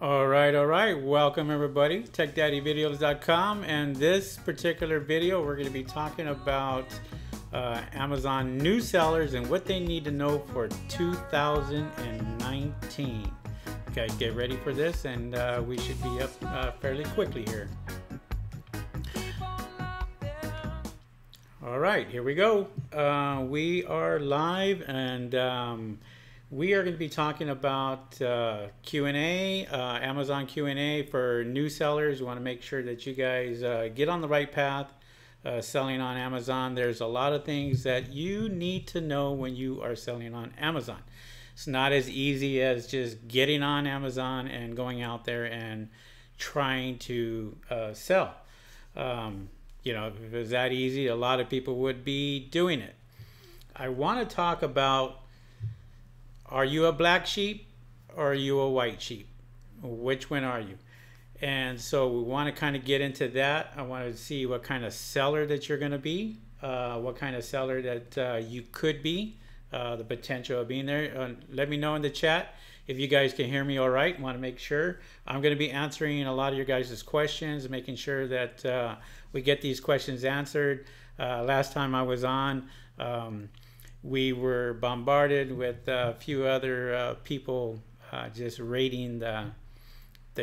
All right. Welcome everybody, TechDaddyVideos.com. And this particular video, we're going to be talking about Amazon new sellers and what they need to know for 2019. Okay, get ready for this, and we should be up fairly quickly here. All right, here we go. We are live, and we are going to be talking about Q&A, Amazon Q&A for new sellers. We want to make sure that you guys get on the right path selling on Amazon. There's a lot of things that you need to know when you are selling on Amazon. It's not as easy as just getting on Amazon and going out there and trying to sell. You know, if it was that easy, a lot of people would be doing it. I want to talk about, are you a black sheep or are you a white sheep? Which one are you? And so we want to kind of get into that. I want to see what kind of seller that you're going to be, what kind of seller that you could be, the potential of being there. Let me know in the chat if you guys can hear me all right. I want to make sure. I'm going to be answering a lot of your guys' questions, making sure that we get these questions answered. Last time I was on, we were bombarded with a few other people just rating the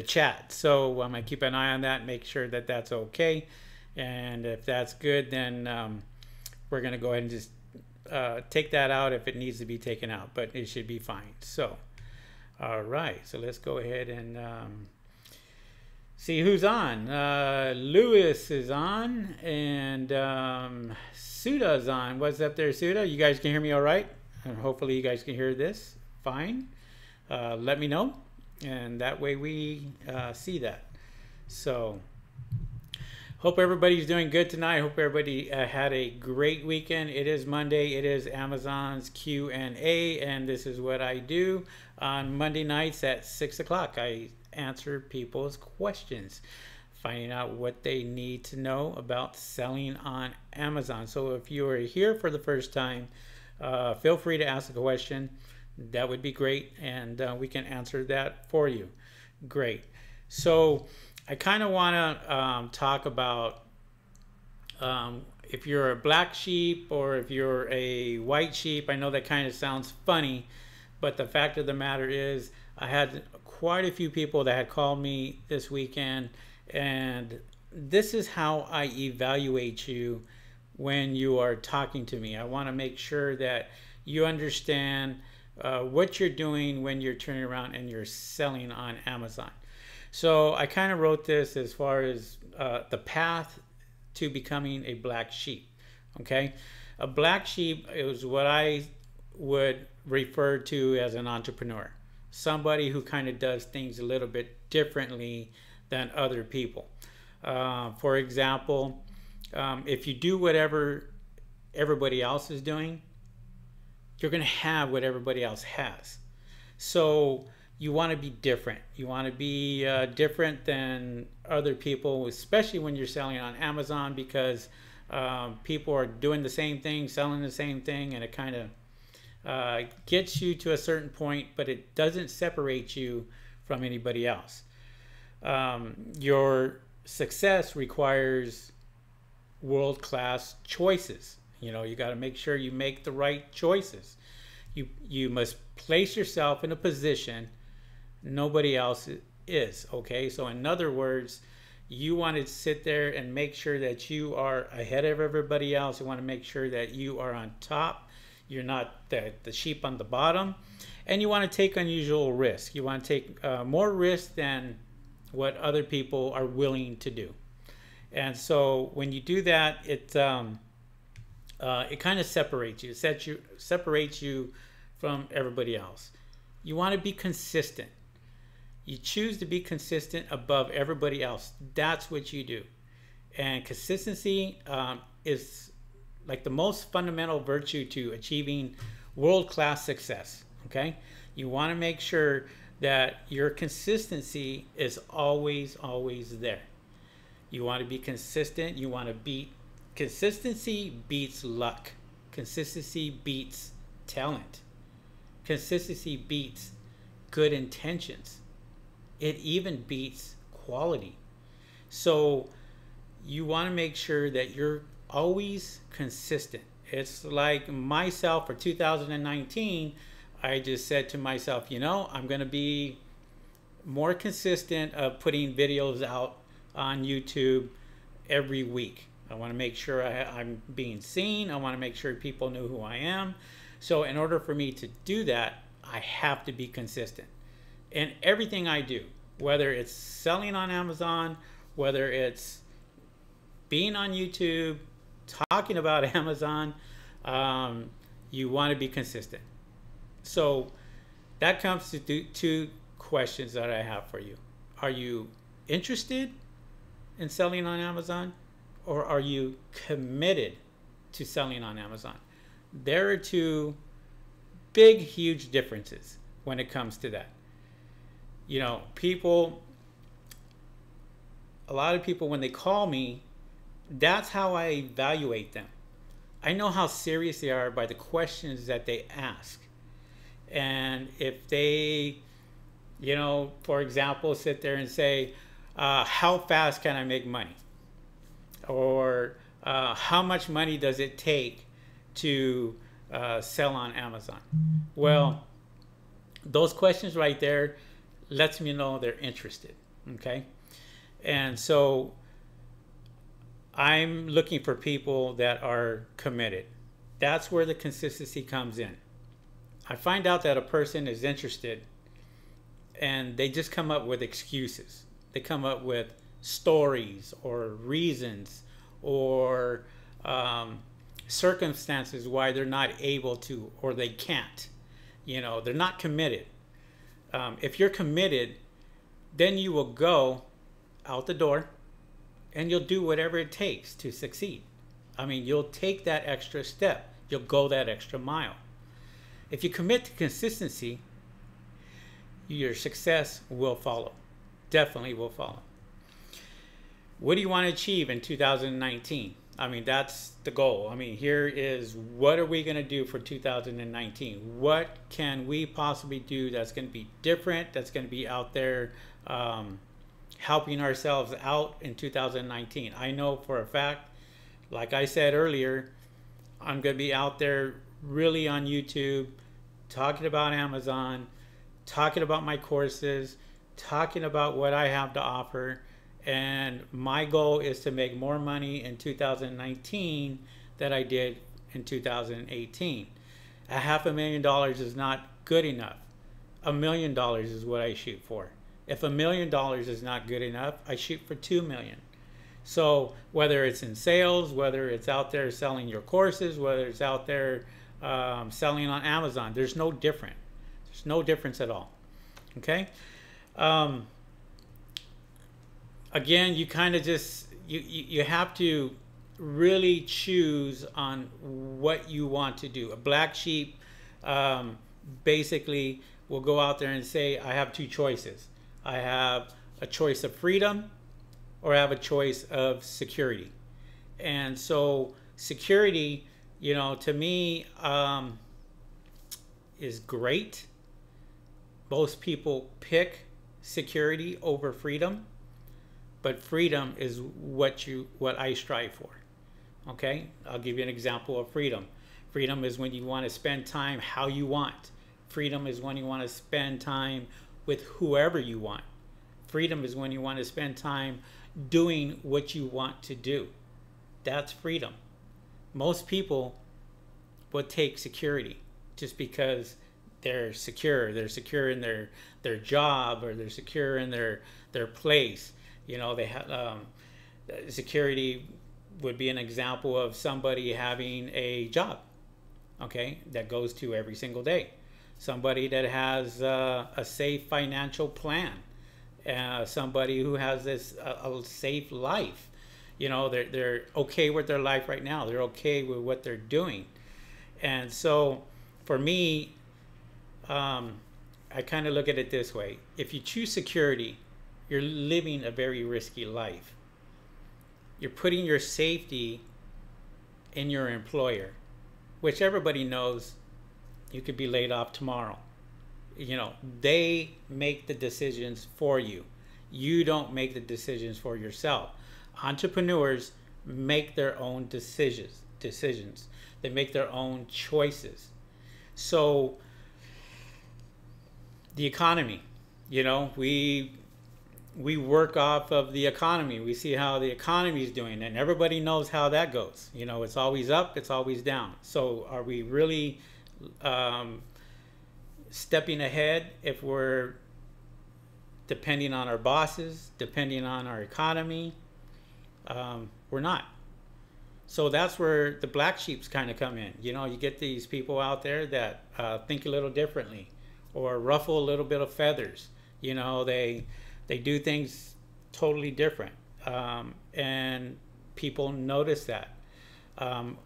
chat. So I'm going to keep an eye on that, make sure that that's okay. And if that's good, then we're going to go ahead and just take that out if it needs to be taken out, but it should be fine. So, all right, so let's go ahead and see who's on. Lewis is on, and Suda's on. What's up there, Suda? You guys can hear me all right? And hopefully you guys can hear this fine. Let me know, and that way we see that. So hope everybody's doing good tonight. Hope everybody had a great weekend. It is Monday. It is Amazon's Q&A, and this is what I do on Monday nights at 6 o'clock. I answer people's questions, finding out what they need to know about selling on Amazon. So if you are here for the first time, feel free to ask a question. That would be great, and we can answer that for you. Great. So I kind of want to talk about if you're a black sheep or if you're a white sheep. I know that kind of sounds funny, but the fact of the matter is I had quite a few people that had called me this weekend, and this is how I evaluate you when you are talking to me. I want to make sure that you understand what you're doing when you're turning around and you're selling on Amazon. So I kind of wrote this as far as the path to becoming a black sheep. Okay, a black sheep is what I would refer to as an entrepreneur, somebody who kind of does things a little bit differently than other people. For example, if you do whatever everybody else is doing, you're going to have what everybody else has. So you want to be different. You want to be different than other people, especially when you're selling on Amazon, because people are doing the same thing, selling the same thing, and it kind of gets you to a certain point, but it doesn't separate you from anybody else. Your success requires world-class choices. You know, you got to make sure you make the right choices. You must place yourself in a position nobody else is. Okay, so in other words, you want to sit there and make sure that you are ahead of everybody else. You want to make sure that you are on top. You're not the sheep on the bottom, and you want to take unusual risk. You want to take more risk than what other people are willing to do. And so when you do that, it kind of separates you. It separates you from everybody else. You want to be consistent. You choose to be consistent above everybody else. That's what you do. And consistency is like the most fundamental virtue to achieving world-class success. Okay, you want to make sure that your consistency is always there. You want to be consistent. You want to beat. Consistency beats luck. Consistency beats talent. Consistency beats good intentions. It even beats quality. So you want to make sure that you're always consistent. It's like myself for 2019, I just said to myself, you know, I'm going to be more consistent of putting videos out on YouTube every week. I want to make sure I'm being seen. I want to make sure people know who I am. So in order for me to do that, I have to be consistent in everything I do, whether it's selling on Amazon, whether it's being on YouTube, talking about Amazon. You want to be consistent. So that comes to two questions that I have for you. Are you interested in selling on Amazon, or are you committed to selling on Amazon? There are two big, huge differences when it comes to that. You know, a lot of people, when they call me, that's how I evaluate them. I know how serious they are by the questions that they ask. And if they, you know, for example, sit there and say, how fast can I make money? Or how much money does it take to sell on Amazon? Well, those questions right there lets me know they're interested, okay? And so I'm looking for people that are committed. That's where the consistency comes in. I find out that a person is interested and they just come up with excuses. They come up with stories or reasons or circumstances why they're not able to, or they can't. You know, they're not committed. If you're committed, then you will go out the door and you'll do whatever it takes to succeed. I mean, you'll take that extra step. You'll go that extra mile. If you commit to consistency, your success will follow. Definitely will follow. What do you want to achieve in 2019? I mean, that's the goal. I mean, here is what are we going to do for 2019? What can we possibly do that's going to be different, that's going to be out there helping ourselves out in 2019? I know for a fact, like I said earlier, I'm going to be out there really on YouTube, talking about Amazon, talking about my courses, talking about what I have to offer. And my goal is to make more money in 2019 than I did in 2018. $500,000 is not good enough. $1 million is what I shoot for. If $1 million is not good enough, I shoot for 2 million. So whether it's in sales, whether it's out there selling your courses, whether it's out there selling on Amazon, there's no difference. There's no difference at all. Okay. Again, you kind of just, you have to really choose on what you want to do. A black sheep basically will go out there and say, I have two choices. I have a choice of freedom, or I have a choice of security. And so security, you know, to me is great. Most people pick security over freedom, but freedom is what I strive for. Okay, I'll give you an example of freedom. Freedom is when you want to spend time how you want. Freedom is when you want to spend time with whoever you want. Freedom is when you want to spend time doing what you want to do. That's freedom. Most people would take security just because they're secure. They're secure in their job, or they're secure in their place. You know, they have security would be an example of somebody having a job, okay, that goes to every single day. Somebody that has a safe financial plan, somebody who has a safe life. You know, they're okay with their life right now. They're okay with what they're doing. And so for me, I kind of look at it this way. If you choose security, you're living a very risky life. You're putting your safety in your employer, which everybody knows you could be laid off tomorrow. You know, they make the decisions for you. You don't make the decisions for yourself. Entrepreneurs make their own decisions. They make their own choices. So the economy, you know, we work off of the economy. We see how the economy is doing, and everybody knows how that goes. You know, it's always up, it's always down. So are we really stepping ahead if we're depending on our bosses, depending on our economy? We're not. So that's where the black sheeps kind of come in. You know, you get these people out there that think a little differently, or ruffle a little bit of feathers. You know, they do things totally different, and people notice that.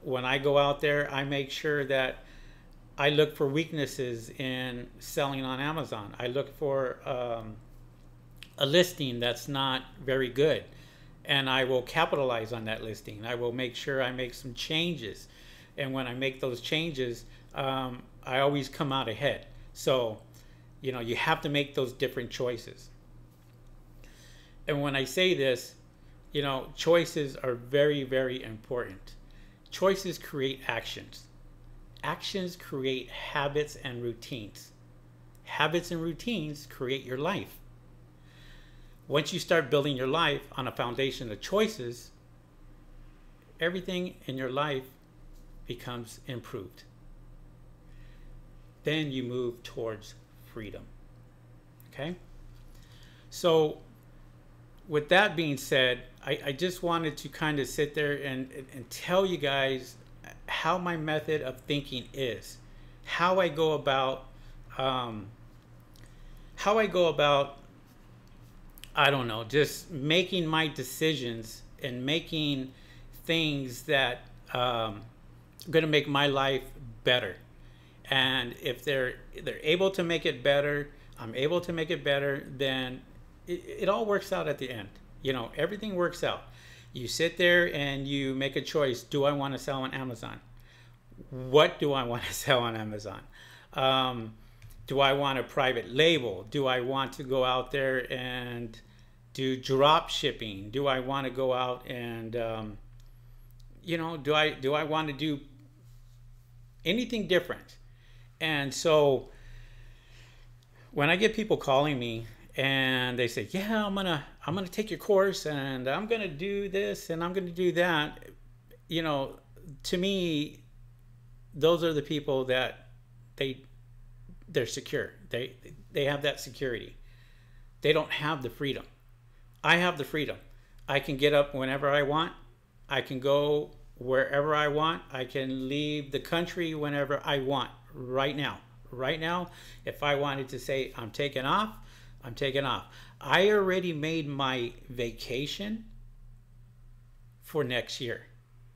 When I go out there, I make sure that I look for weaknesses in selling on Amazon. I look for a listing that's not very good, and I will capitalize on that listing. I will make sure I make some changes, and when I make those changes, I always come out ahead. So, you know, you have to make those different choices. And when I say this, you know, choices are very, very important. Choices create actions. Actions create habits and routines. Habits and routines create your life. Once you start building your life on a foundation of choices, everything in your life becomes improved. Then you move towards freedom. Okay? So, with that being said, I just wanted to kind of sit there and tell you guys how my method of thinking is, how I go about, I don't know, just making my decisions and making things that are going to make my life better. And if they're able to make it better, I'm able to make it better, then it all works out at the end. You know, everything works out. You sit there and you make a choice. Do I want to sell on Amazon? What do I want to sell on Amazon? Do I want a private label? Do I want to go out there and do drop shipping? Do I want to go out and, you know, do I want to do anything different? And so when I get people calling me and they say, yeah, I'm gonna take your course, and I'm gonna do this and I'm gonna do that, you know, to me, those are the people that they're secure. They have that security. They don't have the freedom. I have the freedom. I can get up whenever I want. I can go wherever I want. I can leave the country whenever I want. Right now, if I wanted to say I'm taking off, I'm taking off. I already made my vacation for next year.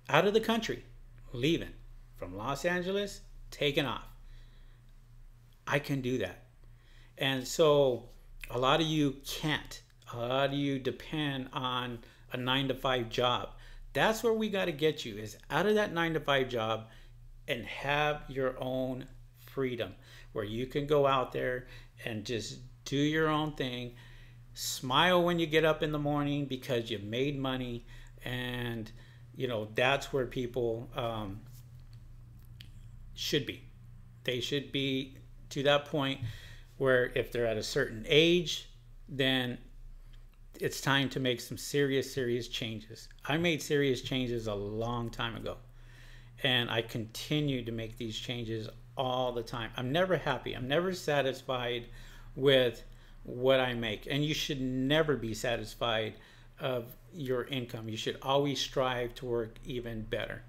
Out of the country, leaving from Los Angeles, taking off. I can do that. And so a lot of you can't. A lot of you depend on a 9-to-5 job. That's where we got to get you, is out of that 9-to-5 job and have your own freedom, where you can go out there and just do your own thing. Smile when you get up in the morning because you made money. And, you know, that's where people should be. They should be to that point where if they're at a certain age, then it's time to make some serious changes. I made serious changes a long time ago, and I continue to make these changes all the time. I'm never happy. I'm never satisfied with what I make, and you should never be satisfied of your income. You should always strive to work even better.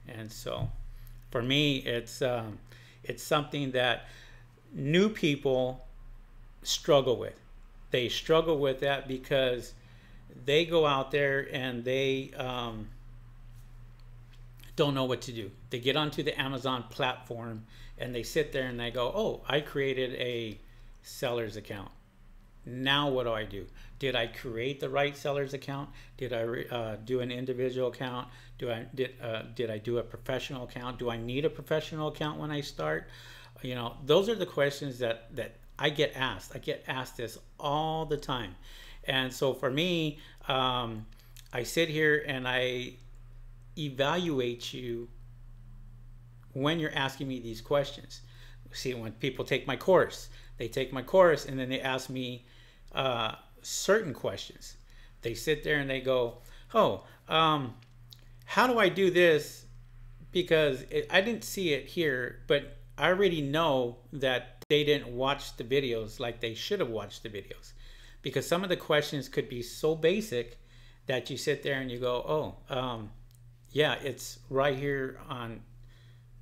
And so for me, it's something that new people struggle with. They struggle with that because they go out there and they don't know what to do. They get onto the Amazon platform and they sit there and they go, oh, I created a seller's account. Now what do I do? Did I create the right seller's account? Did I do an individual account? Did I do a professional account? Do I need a professional account when I start? You know, those are the questions that I get asked this all the time. And so for me, I sit here and I evaluate you when you're asking me these questions. See, when people take my course, they take my course and then they ask me certain questions. They sit there and they go, oh, how do I do this? Because I didn't see it here, but I already know that they didn't watch the videos like they should have watched the videos. Because some of the questions could be so basic that you sit there and you go, oh, yeah, it's right here on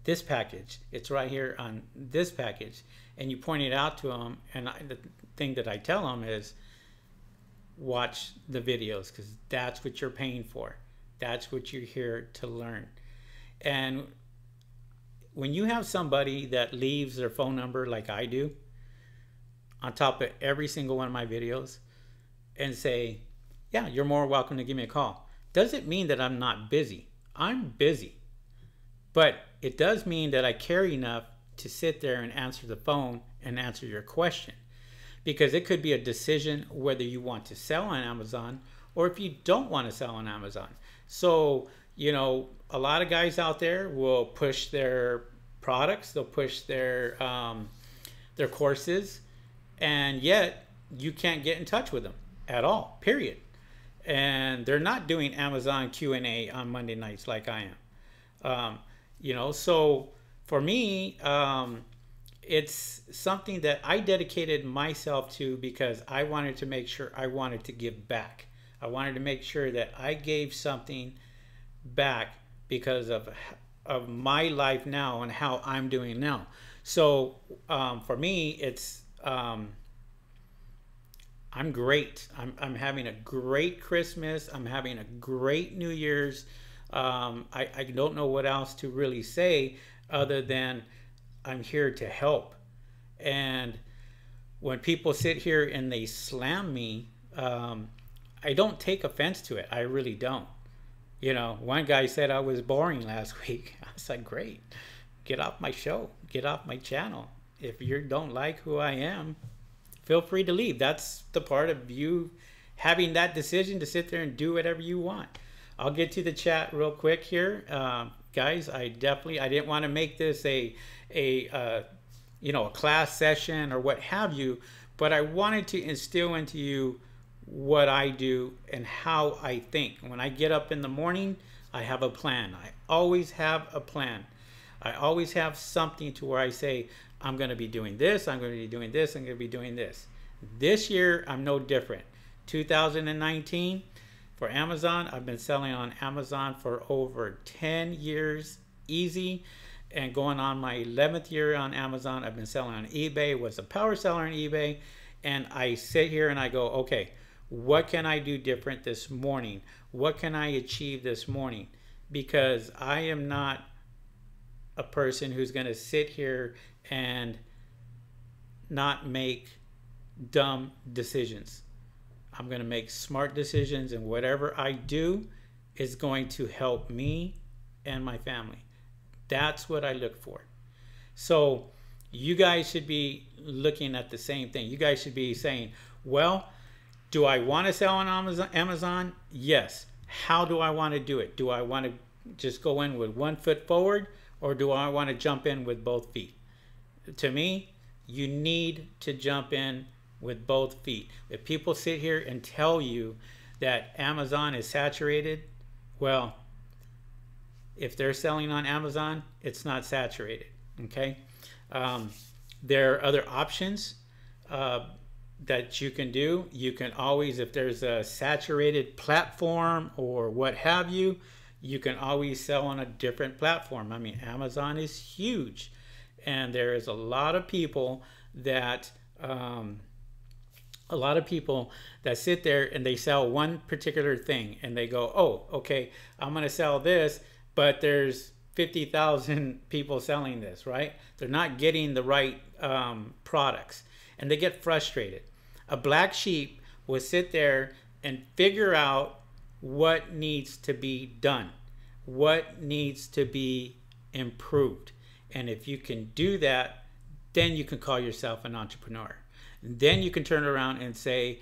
this package. It's right here on this package. And you point it out to them. And the thing that I tell them is, watch the videos, because that's what you're paying for. That's what you're here to learn. And when you have somebody that leaves their phone number like I do on top of every single one of my videos and say, yeah, you're more welcome to give me a call, doesn't mean that I'm not busy. I'm busy. But it does mean that I care enough to sit there and answer the phone and answer your question. Because it could be a decision whether you want to sell on Amazon or if you don't want to sell on Amazon. So, you know, a lot of guys out there will push their products, they'll push their courses, and yet you can't get in touch with them at all, period. And they're not doing Amazon Q&A on Monday nights like I am. You know, so for me, it's something that I dedicated myself to because I wanted to make sure I wanted to give back. I wanted to make sure that I gave something back because of my life now and how I'm doing now. So for me, it's I'm great. I'm having a great Christmas. I'm having a great New Year's. I don't know what else to really say other than I'm here to help. And when people sit here and they slam me, I don't take offense to it. I really don't. You know, one guy said I was boring last week. I was like, great. Get off my show. Get off my channel. If you don't like who I am, feel free to leave. That's the part of you having that decision to sit there and do whatever you want. I'll get to the chat real quick here. Guys, I didn't want to make this a class session or what have you, but I wanted to instill into you what I do and how I think. When I get up in the morning, I have a plan. I always have a plan. I always have something to where I say, I'm going to be doing this, I'm going to be doing this, I'm going to be doing this. This year, I'm no different. 2019, for Amazon, I've been selling on Amazon for over 10 years, easy. And going on my 11th year on Amazon, I've been selling on eBay, was a power seller on eBay. And I sit here and I go, okay, what can I do different this morning? What can I achieve this morning? Because I am not a person who's going to sit here and not make dumb decisions. I'm going to make smart decisions, and whatever I do is going to help me and my family. That's what I look for. So you guys should be looking at the same thing. You guys should be saying, well, do I want to sell on Amazon? Yes. How do I want to do it? Do I want to just go in with 1 foot forward, or do I want to jump in with both feet? To me, you need to jump in with both feet. If people sit here and tell you that Amazon is saturated, well, if they're selling on Amazon, it's not saturated, okay? There are other options that you can do. You can always, if there's a saturated platform or what have you, you can always sell on a different platform. I mean, Amazon is huge, and there is a lot of people that sit there and they sell one particular thing, and they go, oh, okay, I'm going to sell this, but there's 50,000 people selling this, right? They're not getting the right products, and they get frustrated. A black sheep will sit there and figure out what needs to be done, what needs to be improved. And if you can do that, then you can call yourself an entrepreneur. Then you can turn around and say,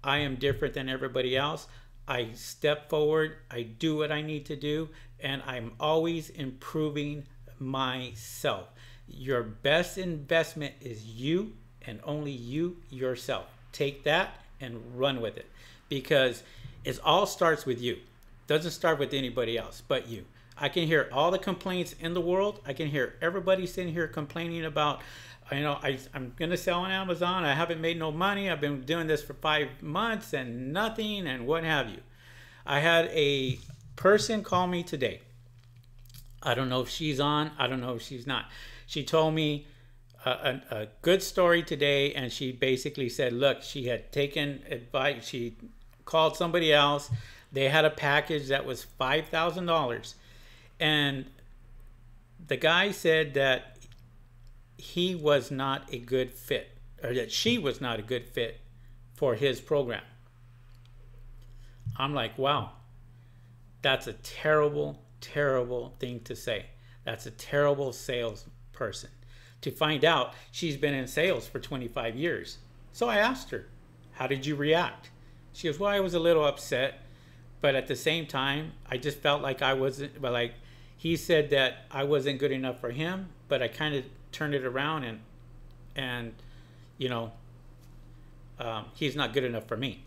I am different than everybody else. I step forward, I do what I need to do, and I'm always improving myself. Your best investment is you and only you yourself. Take that and run with it, because it all starts with you. It doesn't start with anybody else but you. I can hear all the complaints in the world. I can hear everybody sitting here complaining about, I'm going to sell on Amazon. I haven't made no money. I've been doing this for 5 months and nothing and what have you. I had a person call me today. I don't know if she's on. I don't know if she's not. She told me a good story today, and she basically said, look, she had taken advice. She called somebody else. They had a package that was $5,000. And the guy said that he was not a good fit, or that she was not a good fit for his program. I'm like, wow, that's a terrible, terrible thing to say. That's a terrible salesperson. To find out she's been in sales for 25 years. So I asked her, how did you react? She goes, well, I was a little upset, but at the same time, I just felt like I wasn't, but like, he said that I wasn't good enough for him, but I kind of turned it around and he's not good enough for me.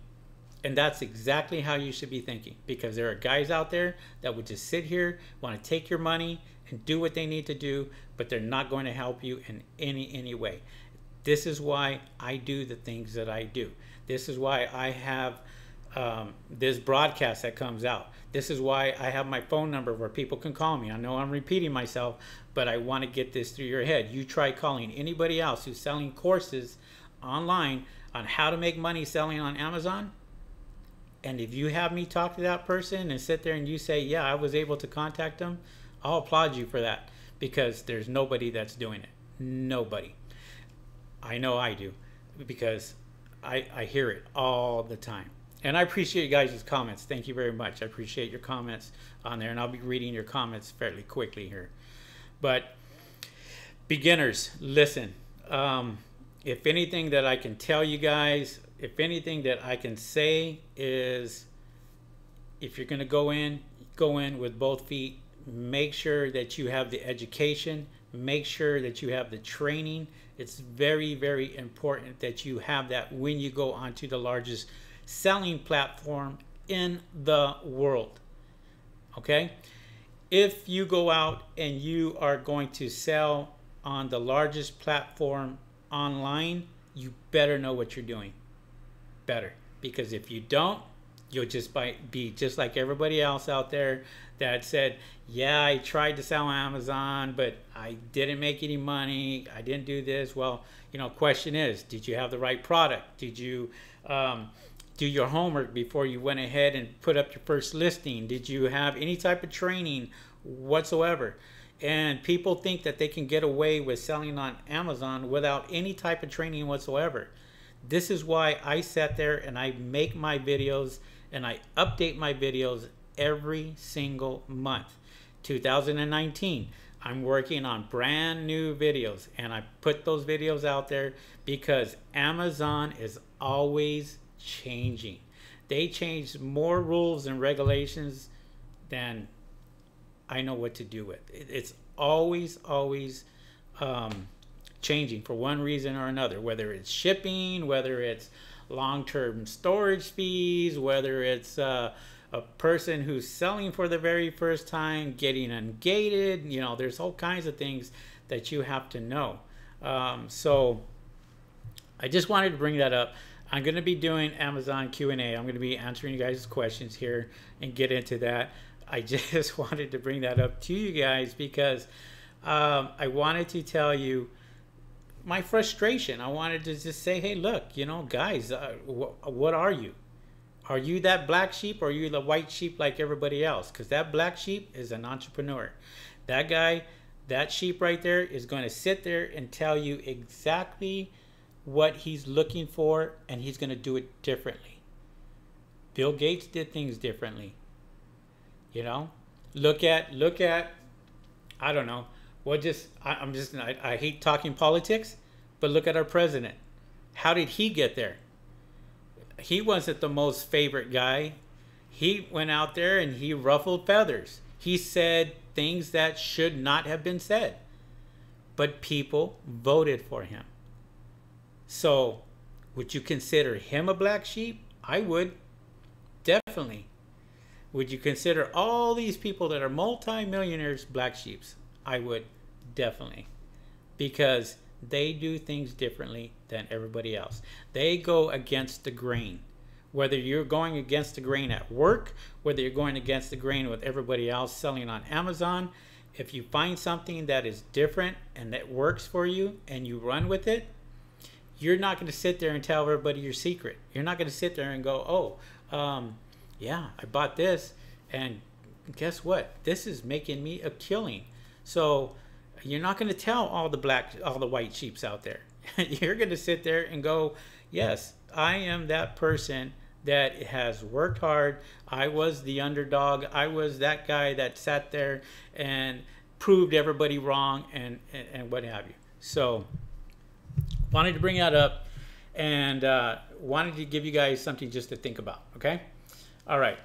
And that's exactly how you should be thinking, because there are guys out there that would just sit here, want to take your money and do what they need to do, but they're not going to help you in any way. This is why I do the things that I do. This is why I have this broadcast that comes out. This is why I have my phone number where people can call me. I know I'm repeating myself, but I want to get this through your head. You try calling anybody else who's selling courses online on how to make money selling on Amazon, and if you have me talk to that person and sit there and you say, yeah, I was able to contact them, I'll applaud you for that, because there's nobody that's doing it. Nobody. I know I do, because I hear it all the time. And I appreciate you guys' comments. Thank you very much. I appreciate your comments on there, and I'll be reading your comments fairly quickly here. But beginners, listen. If anything that I can tell you guys, if anything that I can say is, if you're going to go in with both feet. Make sure that you have the education. Make sure that you have the training. It's very, very important that you have that when you go onto the largest selling platform in the world. Okay? If you go out and you are going to sell on the largest platform online, you better know what you're doing. Better. Because if you don't, you'll just be just like everybody else out there that said, yeah, I tried to sell on Amazon, but I didn't make any money. I didn't do this. Well, question is, did you have the right product? Did you do your homework before you went ahead and put up your first listing? Did you have any type of training whatsoever? And people think that they can get away with selling on Amazon without any type of training whatsoever. This is why I sat there and I make my videos and I update my videos every single month. 2019, I'm working on brand new videos, and I put those videos out there because Amazon is always changing. They change more rules and regulations than I know what to do with. It's always changing for one reason or another, whether it's shipping, whether it's long-term storage fees, whether it's a person who's selling for the very first time, getting ungated. There's all kinds of things that you have to know. So I just wanted to bring that up. I'm going to be doing Amazon Q&A. I'm going to be answering you guys' questions here and get into that. I just wanted to bring that up to you guys because I wanted to tell you my frustration. I wanted to just say, hey, look, guys, what are you? Are you that black sheep or are you the white sheep like everybody else? Because that black sheep is an entrepreneur. That guy, that sheep right there is going to sit there and tell you exactly what he's looking for, and he's going to do it differently. Bill Gates did things differently. Look at I don't know. I hate talking politics, but look at our president. How did he get there? He wasn't the most favorite guy. He went out there and he ruffled feathers. He said things that should not have been said. But people voted for him. So, would you consider him a black sheep? I would. Definitely. Would you consider all these people that are multi-millionaires black sheeps? I would. Definitely. Because they do things differently than everybody else. They go against the grain. Whether you're going against the grain at work, whether you're going against the grain with everybody else selling on Amazon, if you find something that is different and that works for you and you run with it, you're not going to sit there and tell everybody your secret. You're not going to sit there and go, oh, yeah, I bought this, and guess what? This is making me a killing. So you're not going to tell all the white sheeps out there. You're going to sit there and go, yes, I am that person that has worked hard. I was the underdog. I was that guy that sat there and proved everybody wrong and what have you. So wanted to bring that up and wanted to give you guys something just to think about. Okay. All right.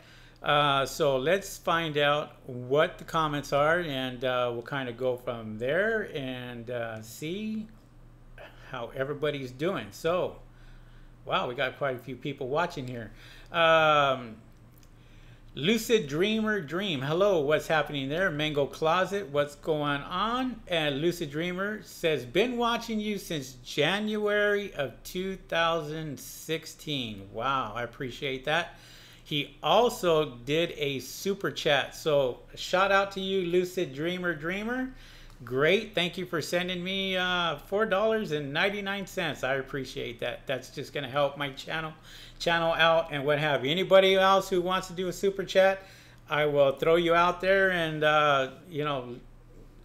So let's find out what the comments are, and we'll kind of go from there and see how everybody's doing. So, wow, we got quite a few people watching here. Lucid Dreamer Dream. Hello, what's happening there? Mango Closet, what's going on? And Lucid Dreamer says, been watching you since January of 2016. Wow, I appreciate that. He also did a super chat. So shout out to you, Lucid Dreamer. Great. Thank you for sending me $4.99. I appreciate that. That's just going to help my channel out and what have you. Anybody else who wants to do a super chat, I will throw you out there and, you know,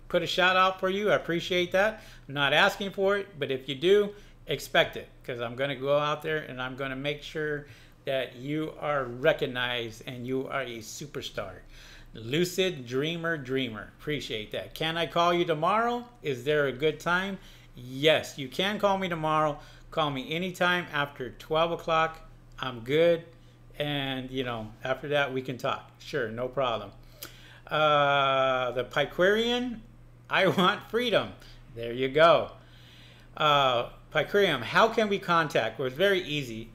put a shout out for you. I appreciate that. I'm not asking for it, but if you do, expect it, because I'm going to go out there and I'm going to make sure that you are recognized and you are a superstar. Lucid Dreamer. Appreciate that. Can I call you tomorrow? Is there a good time? Yes, you can call me tomorrow. Call me anytime after 12 o'clock. I'm good. And, you know, after that we can talk. Sure, no problem. The Pyquarian, I want freedom. There you go. Pyquarian, how can we contact? Well, it's very easy.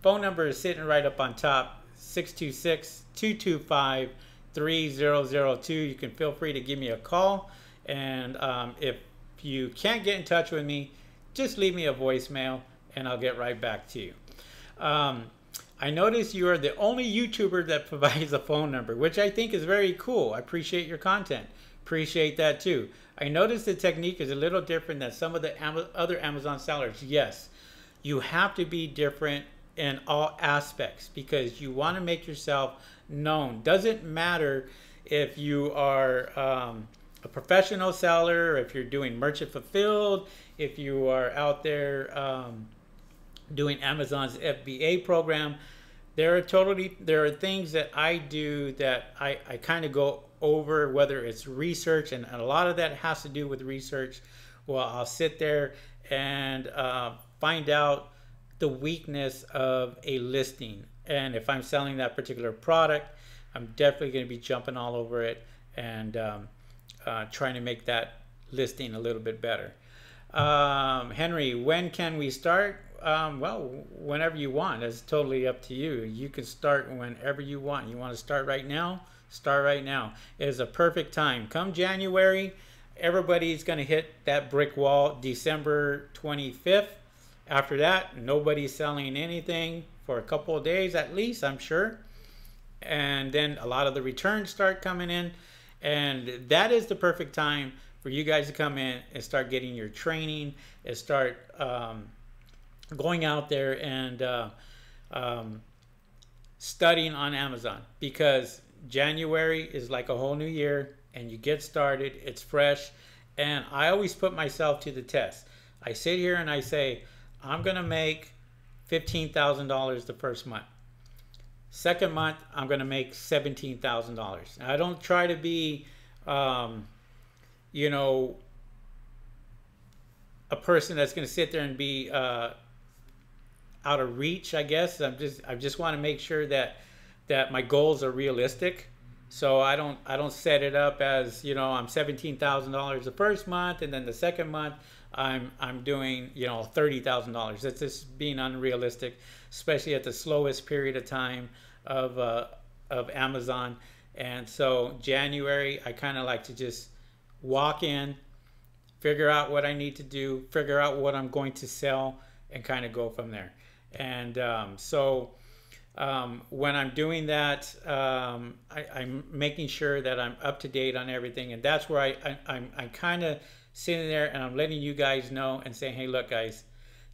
Phone number is sitting right up on top, 626-225-3002. You can feel free to give me a call. And if you can't get in touch with me, just leave me a voicemail and I'll get right back to you. I notice you are the only YouTuber that provides a phone number, which I think is very cool. I appreciate your content. Appreciate that too. I noticed the technique is a little different than some of the other Amazon sellers. Yes, you have to be different in all aspects because you want to make yourself known. Doesn't matter if you are a professional seller, or if you're doing merchant fulfilled, if you are out there doing Amazon's FBA program. There are things that I do that I kind of go over, whether it's research, and a lot of that has to do with research. Well, I'll sit there and find out the weakness of a listing, and if I'm selling that particular product, I'm definitely going to be jumping all over it and trying to make that listing a little bit better. Henry, when can we start? Well, whenever you want. It's totally up to you. You can start whenever you want. You want to start right now? Start right now. It is a perfect time. Come January, everybody's going to hit that brick wall December 25th. After that, nobody's selling anything for a couple of days at least, I'm sure. And then a lot of the returns start coming in. And that is the perfect time for you guys to come in and start getting your training and start going out there and studying on Amazon, because January is like a whole new year and you get started, it's fresh. And I always put myself to the test. I sit here and I say, I'm going to make $15,000 the first month. Second month, I'm going to make $17,000. I don't try to be, you know, a person that's going to sit there and be out of reach, I guess. I just want to make sure that my goals are realistic. So I don't set it up as, you know, I'm $17,000 the first month, and then the second month I'm doing, you know, $30,000. That's just being unrealistic, especially at the slowest period of time of Amazon. And so January, I kind of like to just walk in, figure out what I need to do, figure out what I'm going to sell, and kind of go from there. And when I'm doing that, I'm making sure that I'm up to date on everything. And that's where I'm kind of sitting there and I'm letting you guys know and saying, hey, look, guys,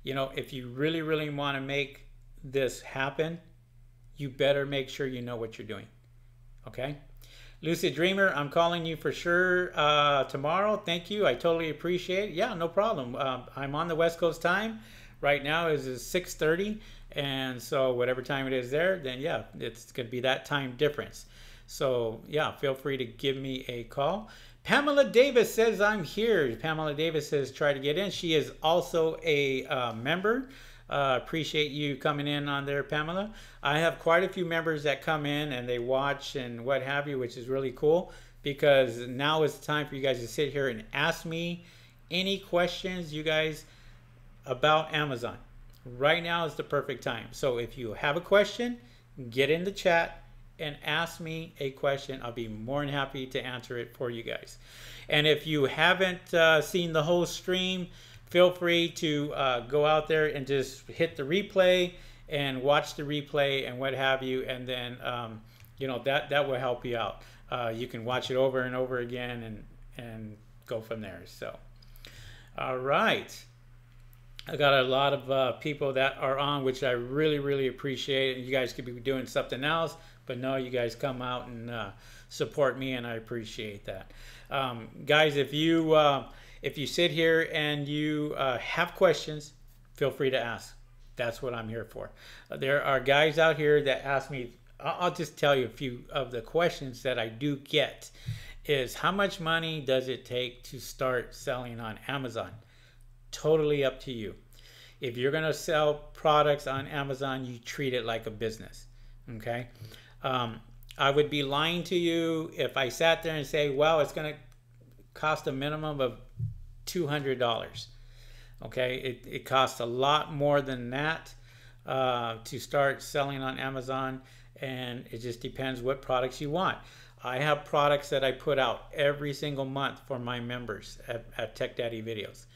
you know, if you really, really want to make this happen, you better make sure you know what you're doing. Okay? Lucid Dreamer, I'm calling you for sure tomorrow. Thank you. I totally appreciate it. Yeah, no problem. I'm on the West Coast time. Right now is 6:30. And so whatever time it is there, then yeah, it's going to be that time difference. So yeah, feel free to give me a call. Pamela Davis says I'm here. Pamela Davis says try to get in. She is also a member. Appreciate you coming in on there, Pamela. I have quite a few members that come in and they watch and what have you, which is really cool, because now is the time for you guys to sit here and ask me any questions you guys about Amazon. Right now is the perfect time. So if you have a question, get in the chat and ask me a question. I'll be more than happy to answer it for you guys. And if you haven't seen the whole stream, feel free to go out there and just hit the replay and watch the replay and what have you. And then, you know, that will help you out. You can watch it over and over again and go from there. So, all right. I got a lot of people that are on, which I really, really appreciate. You guys could be doing something else, but no, you guys come out and support me, and I appreciate that. Guys, if you sit here and you have questions, feel free to ask. That's what I'm here for. There are guys out here that ask me, I'll just tell you a few of the questions that I do get is, how much money does it take to start selling on Amazon? Totally up to you. If you're going to sell products on Amazon, you treat it like a business. Okay. I would be lying to you if I sat there and say, well, it's going to cost a minimum of $200. Okay. It costs a lot more than that to start selling on Amazon. And it just depends what products you want. I have products that I put out every single month for my members at Tech Daddy Videos.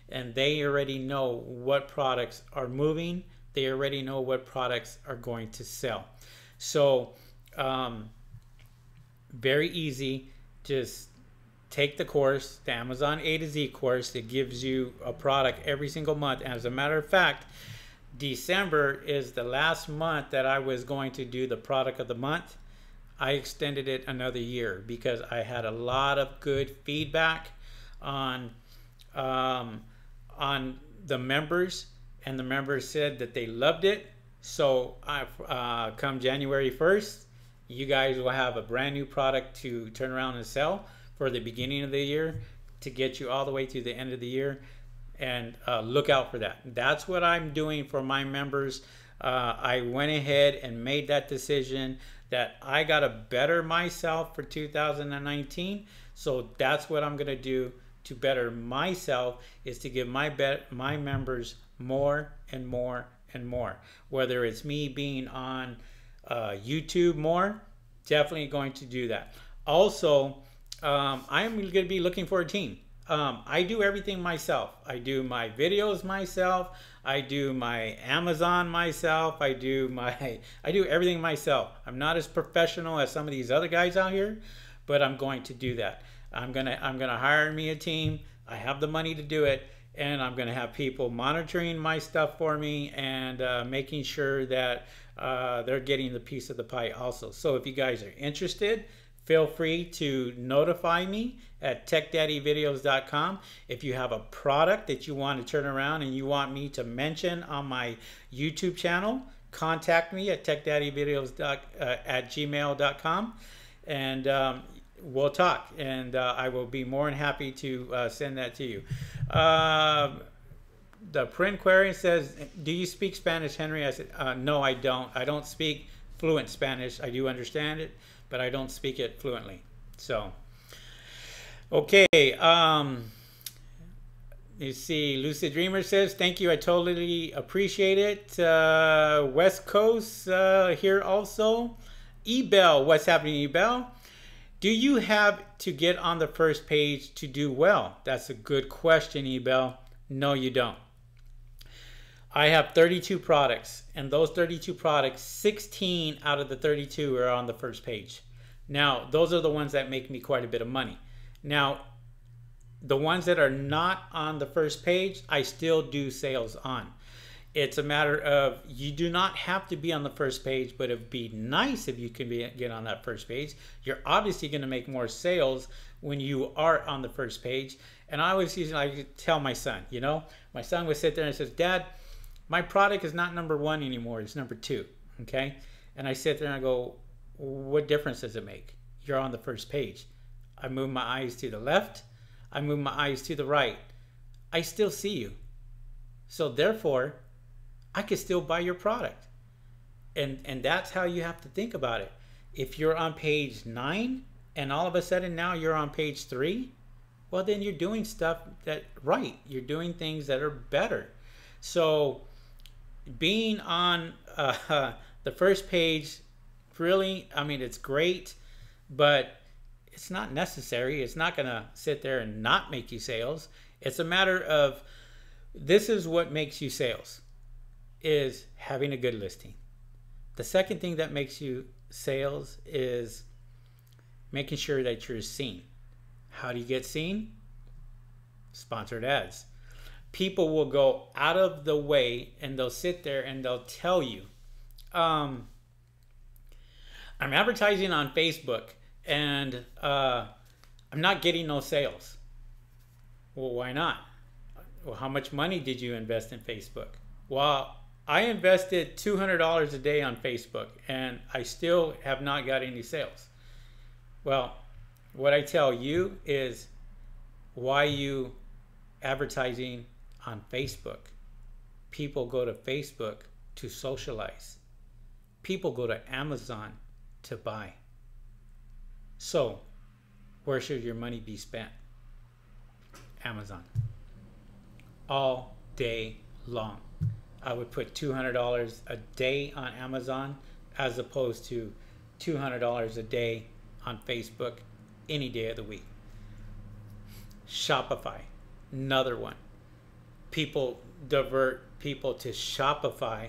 And they already know what products are moving. They already know what products are going to sell. So very easy. Just take the course, the Amazon A to Z course that gives you a product every single month. And as a matter of fact, December is the last month that I was going to do the product of the month. I extended it another year because I had a lot of good feedback on the members, and the members said that they loved it. So come January 1st, you guys will have a brand new product to turn around and sell for the beginning of the year to get you all the way to the end of the year. And look out for that. That's what I'm doing for my members. I went ahead and made that decision that I got to better myself for 2019. So that's what I'm going to do to better myself, is to give my members more and more and more. Whether it's me being on YouTube more, definitely going to do that. Also, I'm going to be looking for a team. I do everything myself. I do my videos myself. I do my Amazon myself. I do everything myself. I'm not as professional as some of these other guys out here, but I'm going to do that. I'm gonna hire me a team. I have the money to do it, and I'm gonna have people monitoring my stuff for me and making sure that they're getting the piece of the pie also. So if you guys are interested, feel free to notify me at techdaddyvideos.com. If you have a product that you want to turn around and you want me to mention on my YouTube channel, contact me at techdaddyvideos@gmail.com, and we'll talk, and I will be more than happy to send that to you. the Prin Query says, do you speak Spanish, Henry? I said, no, I don't. I don't speak fluent Spanish. I do understand it, but I don't speak it fluently. So, okay. You see, Lucid Dreamer says, thank you. I totally appreciate it. West Coast here also. Ebel, what's happening, Ebel? Do you have to get on the first page to do well? That's a good question, Ebel. No, you don't. I have 32 products, and those 32 products, 16 out of the 32 are on the first page. Now, those are the ones that make me quite a bit of money. Now, the ones that are not on the first page, I still do sales on. It's a matter of, you do not have to be on the first page, but it'd be nice if you can get on that first page. You're obviously going to make more sales when you are on the first page. And I always tell my son, you know, my son would sit there and says, Dad, my product is not number 1 anymore, it's number 2. Okay. And I sit there and I go, what difference does it make? You're on the first page. I move my eyes to the left, I move my eyes to the right, I still see you. So therefore, I could still buy your product. And that's how you have to think about it. If you're on page 9 and all of a sudden now you're on page 3, well, then you're doing stuff that right. You're doing things that are better. So being on the first page, really, I mean, it's great, but it's not necessary. It's not going to sit there and not make you sales. It's a matter of, this is what makes you sales, is having a good listing. The second thing that makes you sales is making sure that you're seen. How do you get seen? Sponsored ads. People will go out of the way and they'll sit there and they'll tell you, I'm advertising on Facebook and I'm not getting no sales. Well, why not? Well, how much money did you invest in Facebook? Well, I invested $200 a day on Facebook and I still have not got any sales. Well, what I tell you is, why you advertising on Facebook? People go to Facebook to socialize. People go to Amazon to buy. So, where should your money be spent? Amazon. All day long. I would put $200 a day on Amazon as opposed to $200 a day on Facebook any day of the week. Shopify, another one. People divert people to Shopify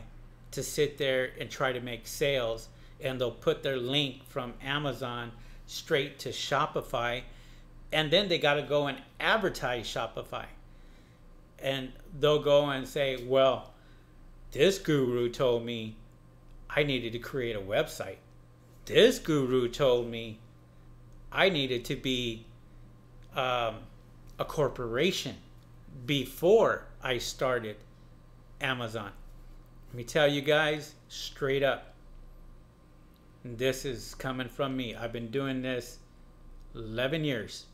to sit there and try to make sales, and they'll put their link from Amazon straight to Shopify, and then they got to go and advertise Shopify. And they'll go and say, well, this guru told me I needed to create a website. This guru told me I needed to be a corporation before I started Amazon. Let me tell you guys straight up, this is coming from me. I've been doing this 11 years.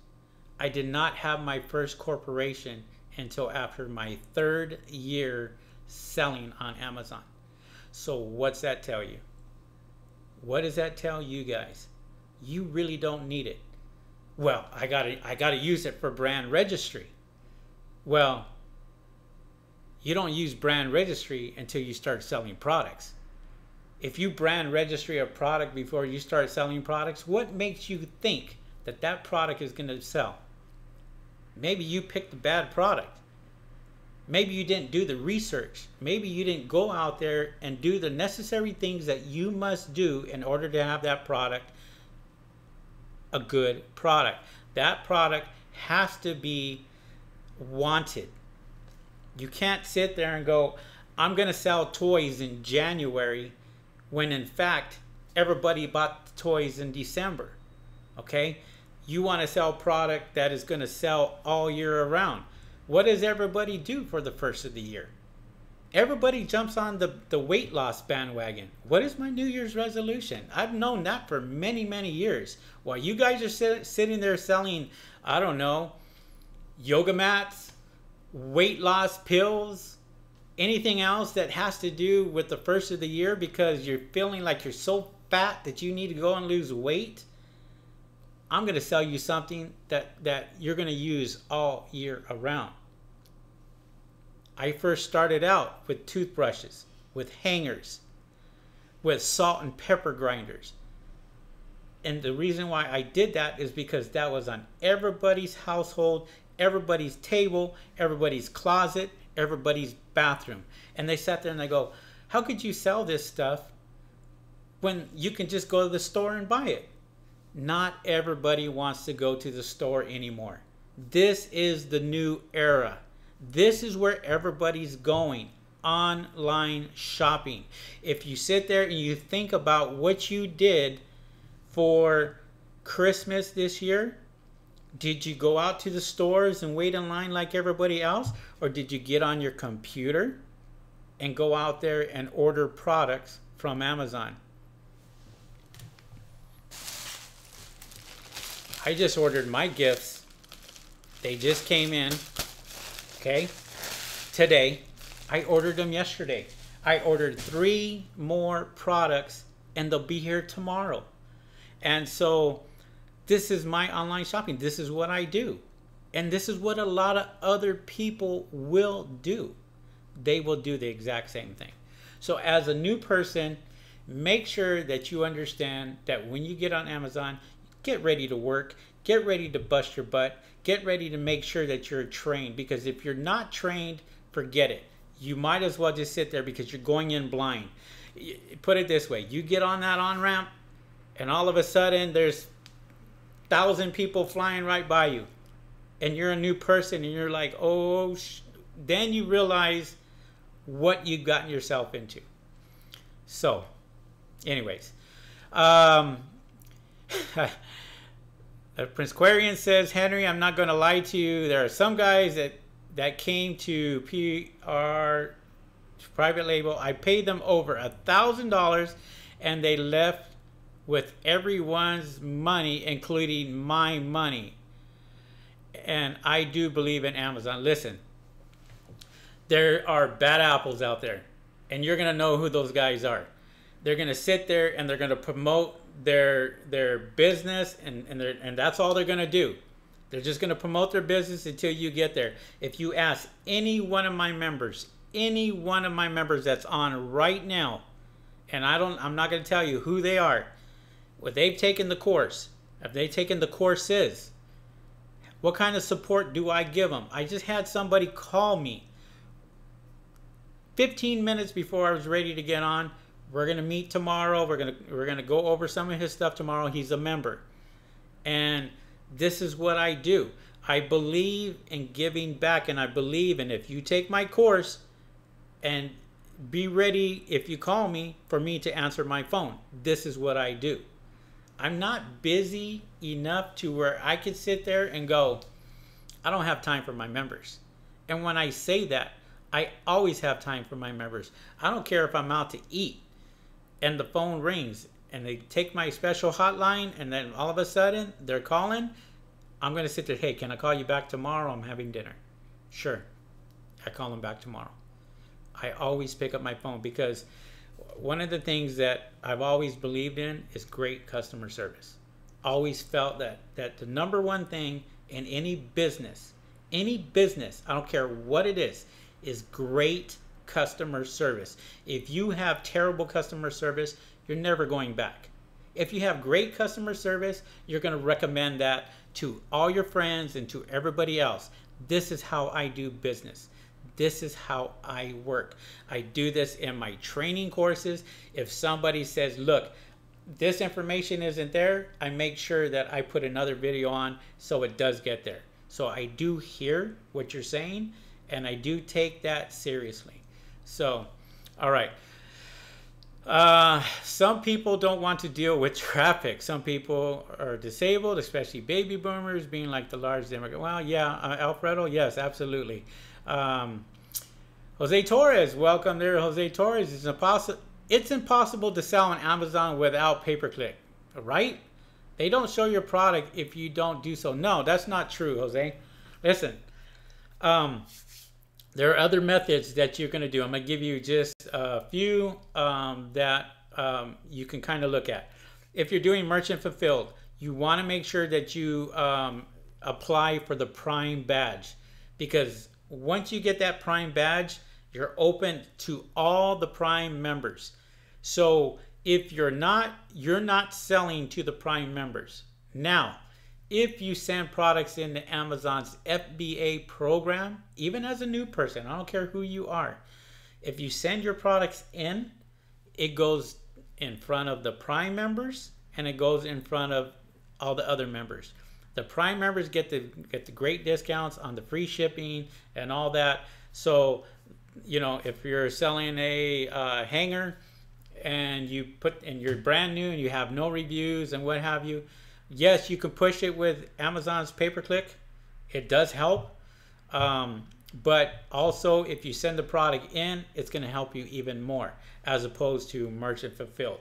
I did not have my first corporation until after my 3rd year selling on Amazon. So what's that tell you? What does that tell you guys? You really don't need it. Well, I gotta use it for brand registry. Well, you don't use brand registry until you start selling products. If you brand registry a product before you start selling products, what makes you think that that product is going to sell? Maybe you picked a bad product. Maybe you didn't do the research. Maybe you didn't go out there and do the necessary things that you must do in order to have that product a good product. That product has to be wanted. You can't sit there and go, I'm going to sell toys in January, when in fact everybody bought the toys in December. Okay? You want to sell product that is going to sell all year around. What does everybody do for the first of the year? Everybody jumps on the weight loss bandwagon. What is my New Year's resolution? I've known that for many, many years. While you guys are sitting there selling, I don't know, yoga mats, weight loss pills, anything else that has to do with the first of the year because you're feeling like you're so fat that you need to go and lose weight, I'm going to sell you something that you're going to use all year around. I first started out with toothbrushes, with hangers, with salt and pepper grinders. And the reason why I did that is because that was on everybody's household, everybody's table, everybody's closet, everybody's bathroom. And they sat there and they go, how could you sell this stuff when you can just go to the store and buy it? Not everybody wants to go to the store anymore. This is the new era. This is where everybody's going. Online shopping. If you sit there and you think about what you did for Christmas this year, did you go out to the stores and wait in line like everybody else? Or did you get on your computer and go out there and order products from Amazon? I just ordered my gifts. They just came in, okay, today. I ordered them yesterday. I ordered 3 more products and they'll be here tomorrow. And so this is my online shopping. This is what I do. And this is what a lot of other people will do. They will do the exact same thing. So as a new person, make sure that you understand that when you get on Amazon, get ready to work, get ready to bust your butt, get ready to make sure that you're trained. Because if you're not trained, forget it. You might as well just sit there because you're going in blind. Put it this way, you get on that on-ramp and all of a sudden there's 1,000 people flying right by you. And you're a new person and you're like, oh, then you realize what you've gotten yourself into. So, anyways. Prince Quarian says, Henry, I'm not going to lie to you. There are some guys that came to PR private label. I paid them over $1,000 and they left with everyone's money, including my money. And I do believe in Amazon. Listen, there are bad apples out there, and you're going to know who those guys are. They're going to sit there and they're going to promote their business, and that's all they're going to do. They're just going to promote their business until you get there. If you ask any one of my members that's on right now, and I'm not going to tell you who they are, well, they've taken the course, if they've taken the courses, what kind of support do I give them? I just had somebody call me 15 minutes before I was ready to get on. We're going to meet tomorrow. We're going to go over some of his stuff tomorrow. He's a member. And this is what I do. I believe in giving back, and I believe in, if you take my course, and be ready if you call me for me to answer my phone. This is what I do. I'm not busy enough to where I could sit there and go, I don't have time for my members. And when I say that, I always have time for my members. I don't care if I'm out to eat and the phone rings and they take my special hotline and then all of a sudden they're calling. I'm going to sit there, hey, can I call you back tomorrow? I'm having dinner. Sure. I call them back tomorrow. I always pick up my phone because one of the things that I've always believed in is great customer service. Always felt that the number one thing in any business, I don't care what it is great customer service. If you have terrible customer service, you're never going back. If you have great customer service, you're going to recommend that to all your friends and to everybody else. This is how I do business. This is how I work. I do this in my training courses. If somebody says, look, this information isn't there, I make sure that I put another video on so it does get there. So I do hear what you're saying, and I do take that seriously. So, all right. Some people don't want to deal with traffic. Some people are disabled, especially baby boomers, being like the large demographic. Well, yeah, Alfredo, yes, absolutely. Jose Torres, welcome there, Jose Torres. It's impossible to sell on Amazon without pay-per-click, right? They don't show your product if you don't do so. No, that's not true, Jose. Listen, There are other methods that you're going to do. I'm going to give you just a few that you can kind of look at. If you're doing merchant fulfilled, you want to make sure that you apply for the Prime badge, because once you get that Prime badge, you're open to all the Prime members. So if you're not selling to the Prime members. Now, if you send products into Amazon's FBA program, even as a new person, I don't care who you are, if you send your products in, it goes in front of the Prime members and it goes in front of all the other members. The Prime members get the great discounts on the free shipping and all that. So, you know, if you're selling a hanger and you're brand new and you have no reviews and what have you, yes, you can push it with Amazon's pay-per-click. It does help. But also, if you send the product in, it's going to help you even more as opposed to merchant fulfilled.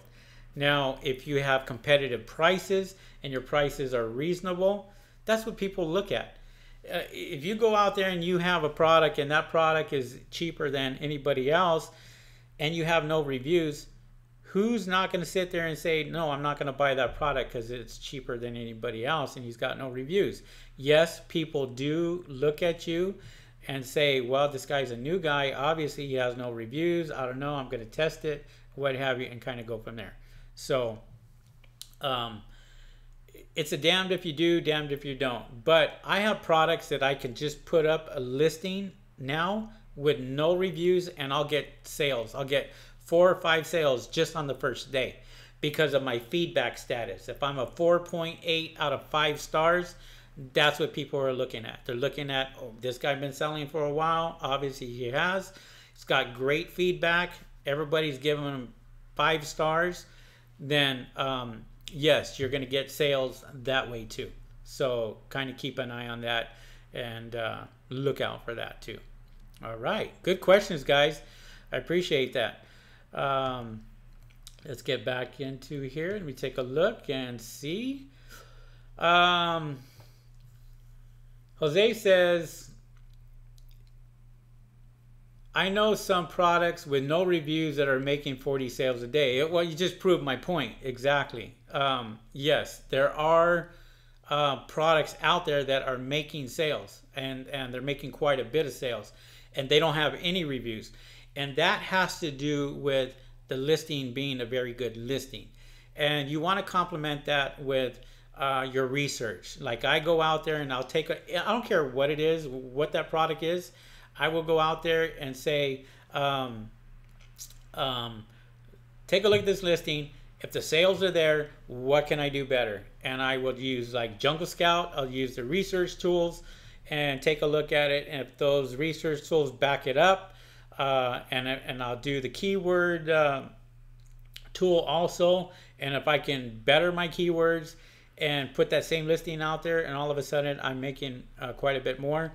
Now, if you have competitive prices and your prices are reasonable, that's what people look at. If you go out there and you have a product and that product is cheaper than anybody else and you have no reviews, who's not going to sit there and say, no, I'm not going to buy that product because it's cheaper than anybody else and he's got no reviews? Yes, people do look at you and say, well, this guy's a new guy. Obviously, he has no reviews. I don't know. I'm going to test it, what have you, and kind of go from there. So it's a damned if you do, damned if you don't. But I have products that I can just put up a listing now with no reviews and I'll get sales. I'll get 4 or 5 sales just on the first day because of my feedback status. If I'm a 4.8 out of 5 stars, that's what people are looking at. They're looking at, oh, this guy's been selling for a while. Obviously he has. He's got great feedback. Everybody's giving him 5 stars. Then yes, you're going to get sales that way too. So kind of keep an eye on that and look out for that too. All right, good questions, guys. I appreciate that. Let's get back into here and we take a look and see. Jose says, I know some products with no reviews that are making 40 sales a day. Well, you just proved my point. Exactly. Yes, there are products out there that are making sales and they're making quite a bit of sales and they don't have any reviews. And that has to do with the listing being a very good listing. And you want to complement that with your research. Like I go out there and I'll take I don't care what it is, what that product is. I will go out there and say, take a look at this listing. If the sales are there, what can I do better? And I will use like Jungle Scout. I'll use the research tools and take a look at it. And if those research tools back it up, and I'll do the keyword tool also. And if I can better my keywords and put that same listing out there and all of a sudden I'm making quite a bit more,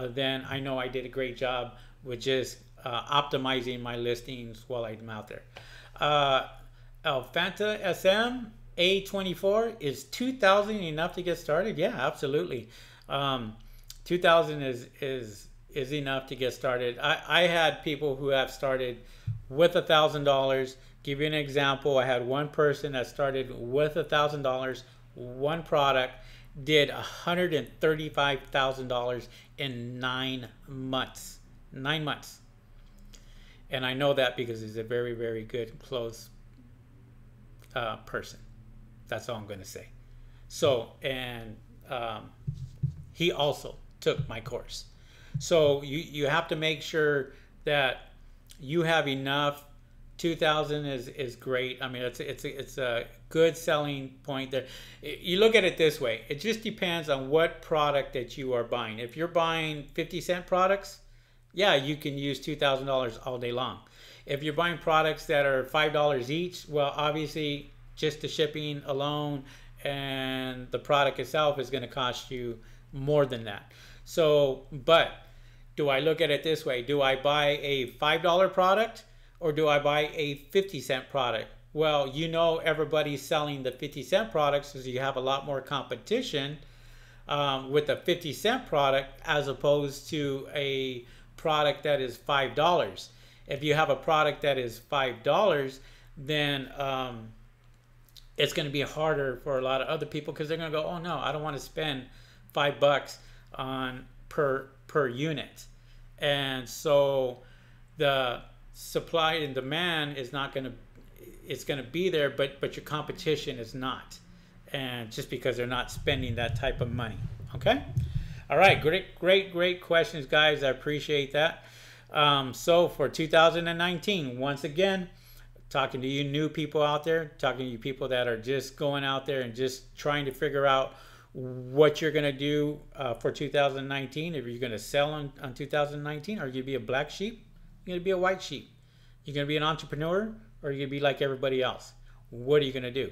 then I know I did a great job with just optimizing my listings while I'm out there. Alphanta SM A24, is 2,000 enough to get started? Yeah, absolutely. 2,000 is enough to get started. I had people who have started with $1,000. Give you an example. I had one person that started with $1,000, one product, did $135,000 in 9 months. 9 months. And I know that because he's a very, very good close person. That's all I'm going to say. So, and he also took my course. So you have to make sure that you have enough. 2,000 is great. I mean, it's a good selling point there. You look at it this way. It just depends on what product that you are buying. If you're buying 50-cent products, yeah, you can use $2,000 all day long. If you're buying products that are $5 each, well, obviously just the shipping alone and the product itself is going to cost you more than that. So, but do I look at it this way? Do I buy a $5 product or do I buy a 50-cent product? Well, you know everybody's selling the 50-cent products, so you have a lot more competition with a 50-cent product as opposed to a product that is $5. If you have a product that is $5, then it's going to be harder for a lot of other people, because they're going to go, oh no, I don't want to spend $5 on per unit. And so the supply and demand is not going to, it's going to be there, but your competition is not, and just because they're not spending that type of money. Okay. All right, great questions, guys. I appreciate that. So for 2019, once again, talking to you new people out there, talking to you people that are just going out there and just trying to figure out what you're going to do for 2019. If you're going to sell on 2019, are you going to be a black sheep? You're going to be a white sheep? You're going to be an entrepreneur, or are you going to be like everybody else? What are you going to do?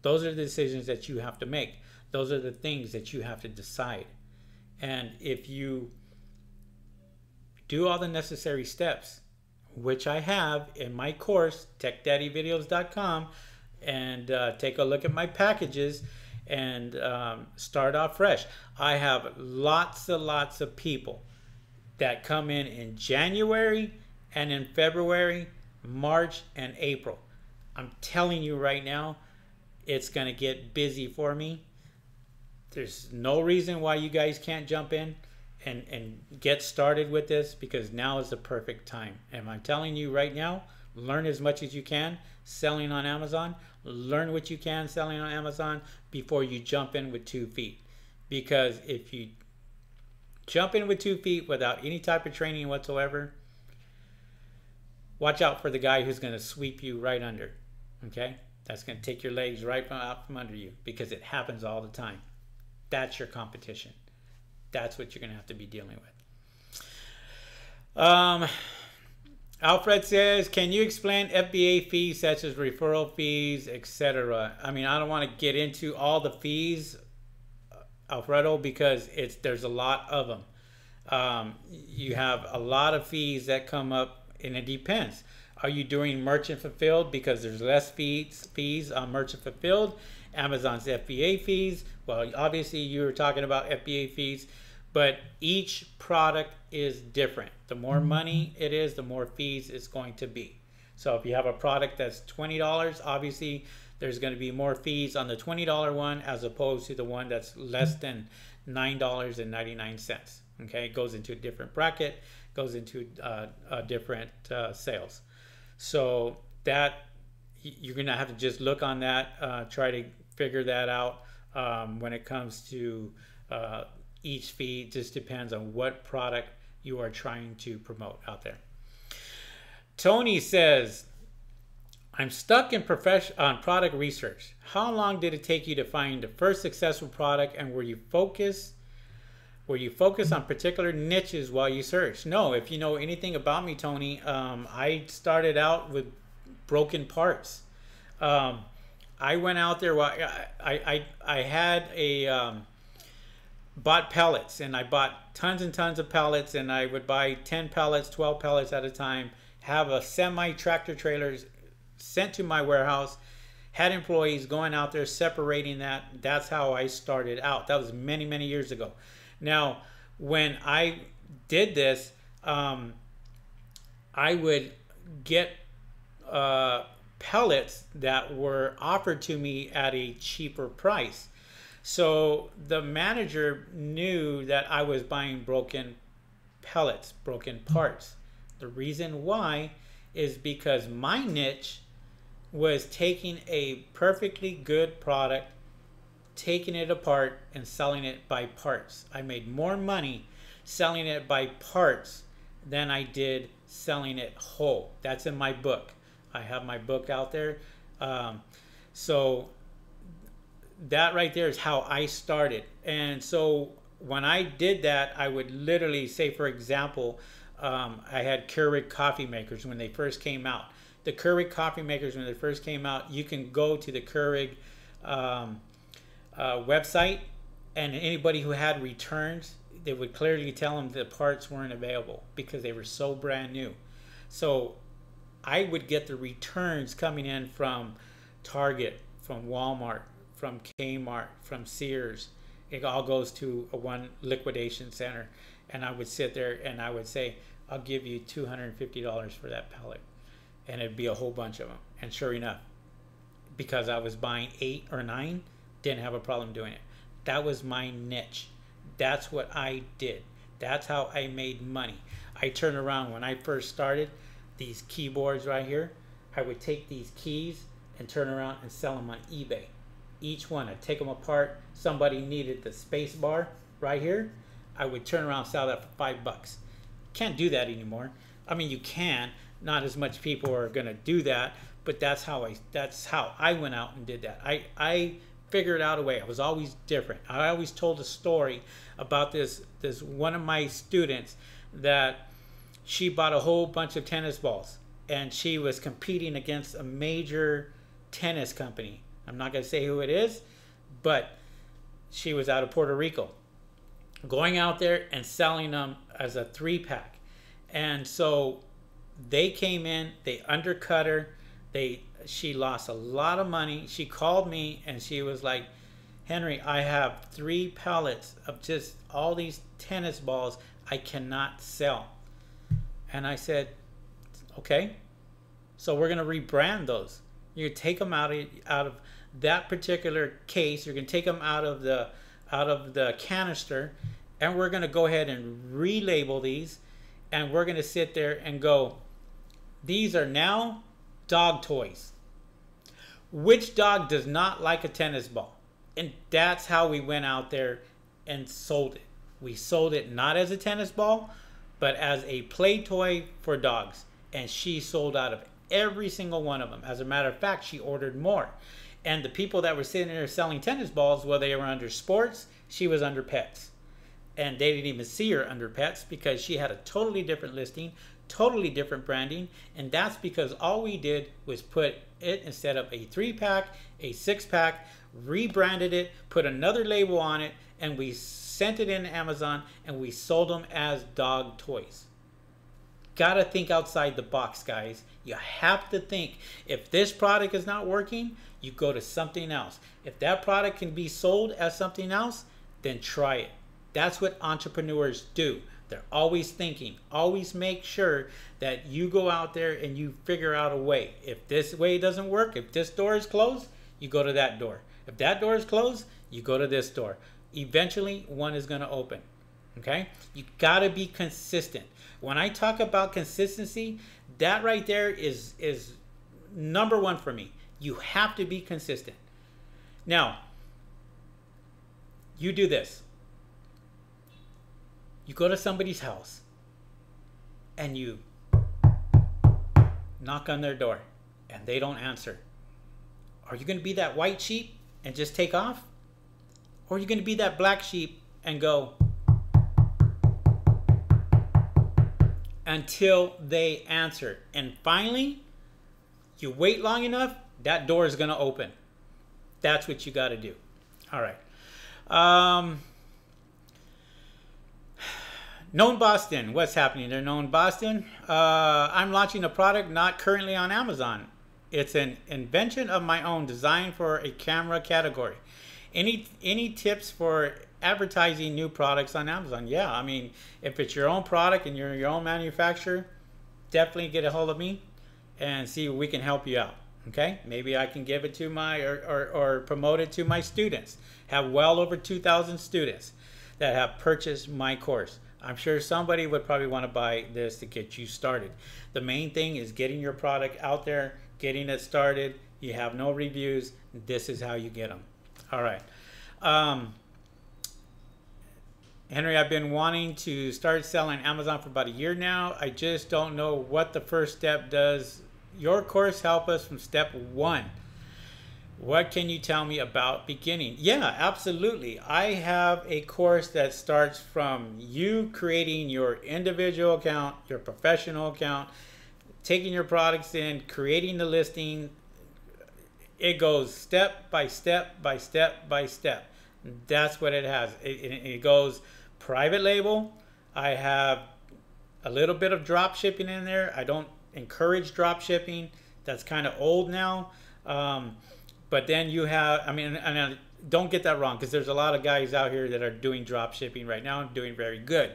Those are the decisions that you have to make. Those are the things that you have to decide. And if you do all the necessary steps, which I have in my course, TechDaddyVideos.com, and take a look at my packages and start off fresh. I have lots of people that come in January and in February, March, and April. I'm telling you right now, it's going to get busy for me. There's no reason why you guys can't jump in and get started with this, because now is the perfect time. And I'm telling you right now, learn as much as you can selling on Amazon. Learn what you can selling on Amazon before you jump in with 2 feet. Because if you jump in with 2 feet without any type of training whatsoever, watch out for the guy who's going to sweep you right under. Okay? That's going to take your legs right out from under you, because it happens all the time. That's your competition. That's what you're going to have to be dealing with. Alfred says, can you explain FBA fees such as referral fees, etc.? I mean, I don't want to get into all the fees, Alfredo, because there's a lot of them. You have a lot of fees that come up, and it depends. Are you doing merchant fulfilled? Because there's less fees on merchant fulfilled. Amazon's FBA fees. Well, obviously you were talking about FBA fees, but each product is different. The more money it is, the more fees it's going to be. So if you have a product that's $20, obviously there's going to be more fees on the $20 one as opposed to the one that's less than $9.99. Okay, it goes into a different bracket, goes into different sales. So that you're going to have to just look on that, try to figure that out. When it comes to each fee, it just depends on what product you are trying to promote out there. Tony says, I'm stuck in product research. How long did it take you to find the first successful product, and were you focused on particular niches while you searched? No, if you know anything about me, Tony, I started out with broken parts. I went out there, I had bought pellets, and I bought tons and tons of pellets, and I would buy 10 pellets, 12 pellets at a time, have a semi-tractor trailers sent to my warehouse, had employees going out there separating that. That's how I started out. That was many years ago. Now, when I did this, I would get pellets that were offered to me at a cheaper price. So the manager knew that I was buying broken pellets, broken parts. The reason why is because my niche was taking a perfectly good product, taking it apart and selling it by parts. I made more money selling it by parts than I did selling it whole. That's in my book. I have my book out there. So that right there is how I started. And so when I did that, I would literally say, for example, I had Keurig coffee makers when they first came out. The Keurig coffee makers, when they first came out, you can go to the Keurig website, and anybody who had returns, they would clearly tell them the parts weren't available because they were so brand new. So I would get the returns coming in from Target, from Walmart, from Kmart, from Sears. It all goes to one liquidation center, and I would sit there and I would say, I'll give you $250 for that pellet. And it'd be a whole bunch of them. And sure enough, because I was buying 8 or 9, didn't have a problem doing it. That was my niche. That's what I did. That's how I made money. I turned around when I first started, these keyboards right here, I would take these keys and turn around and sell them on eBay. Each one, I'd take them apart. Somebody needed the space bar right here. I would turn around and sell that for $5. Can't do that anymore. I mean, you can. Not as much people are going to do that, but that's how I went out and did that. I figured out a way. I was always different. I always told a story about this one of my students that she bought a whole bunch of tennis balls, and she was competing against a major tennis company. I'm not going to say who it is, but she was out of Puerto Rico, going out there and selling them as a 3-pack. And so they came in, they undercut her, she lost a lot of money. She called me and she was like, Henry, I have 3 pallets of just all these tennis balls I cannot sell. And I said, okay, so we're going to rebrand those. You take them out of that particular case. You're going to take them out of the canister, and we're going to go ahead and relabel these, and we're going to sit there and go, these are now dog toys. Which dog does not like a tennis ball? And that's how we went out there and sold it. We sold it not as a tennis ball, but as a play toy for dogs. And she sold out of every single one of them. As a matter of fact, she ordered more. And the people that were sitting there selling tennis balls, well, they were under sports, she was under pets. And they didn't even see her under pets because she had a totally different listing, totally different branding. And that's because all we did was put it, instead of a 3-pack, a 6-pack, rebranded it, put another label on it, and we sent it in Amazon, and we sold them as dog toys. Gotta think outside the box, guys. You have to think. If this product is not working, you go to something else. If that product can be sold as something else, then try it. That's what entrepreneurs do. They're always thinking. Always make sure that you go out there and you figure out a way. If this way doesn't work, if this door is closed, you go to that door. If that door is closed, you go to this door. Eventually, one is going to open. Okay? You got to be consistent. When I talk about consistency, that right there is number one for me. You have to be consistent. Now, you do this. You go to somebody's house and you knock on their door and they don't answer. Are you going to be that white sheep and just take off? Or are you going to be that black sheep and go until they answer? And finally, you wait long enough, that door is going to open. That's what you got to do. All right. Known Boston, what's happening there, Known Boston? I'm launching a product not currently on Amazon. It's an invention of my own, designed for a camera category. Any tips for advertising new products on Amazon? Yeah, I mean, if it's your own product and you're your own manufacturer, definitely get a hold of me and see if we can help you out. Okay, maybe I can give it to my or promote it to my students. Have well over 2,000 students that have purchased my course. I'm sure somebody would probably want to buy this to get you started. The main thing is getting your product out there, getting it started. You have no reviews. This is how you get them. All right. Henry, I've been wanting to start selling Amazon for about a year now. I just don't know what the first step does. Your course help us from step 1. What can you tell me about beginning? Yeah, absolutely. I have a course that starts from you creating your individual account, your professional account, taking your products in, creating the listing. It goes step by step by step by step. That's what it has. It goes private label. I have a little bit of drop shipping in there. I don't encourage drop shipping. That's kind of old now. But then you have, I mean, and don't get that wrong, because there's a lot of guys out here that are doing drop shipping right now and doing very good.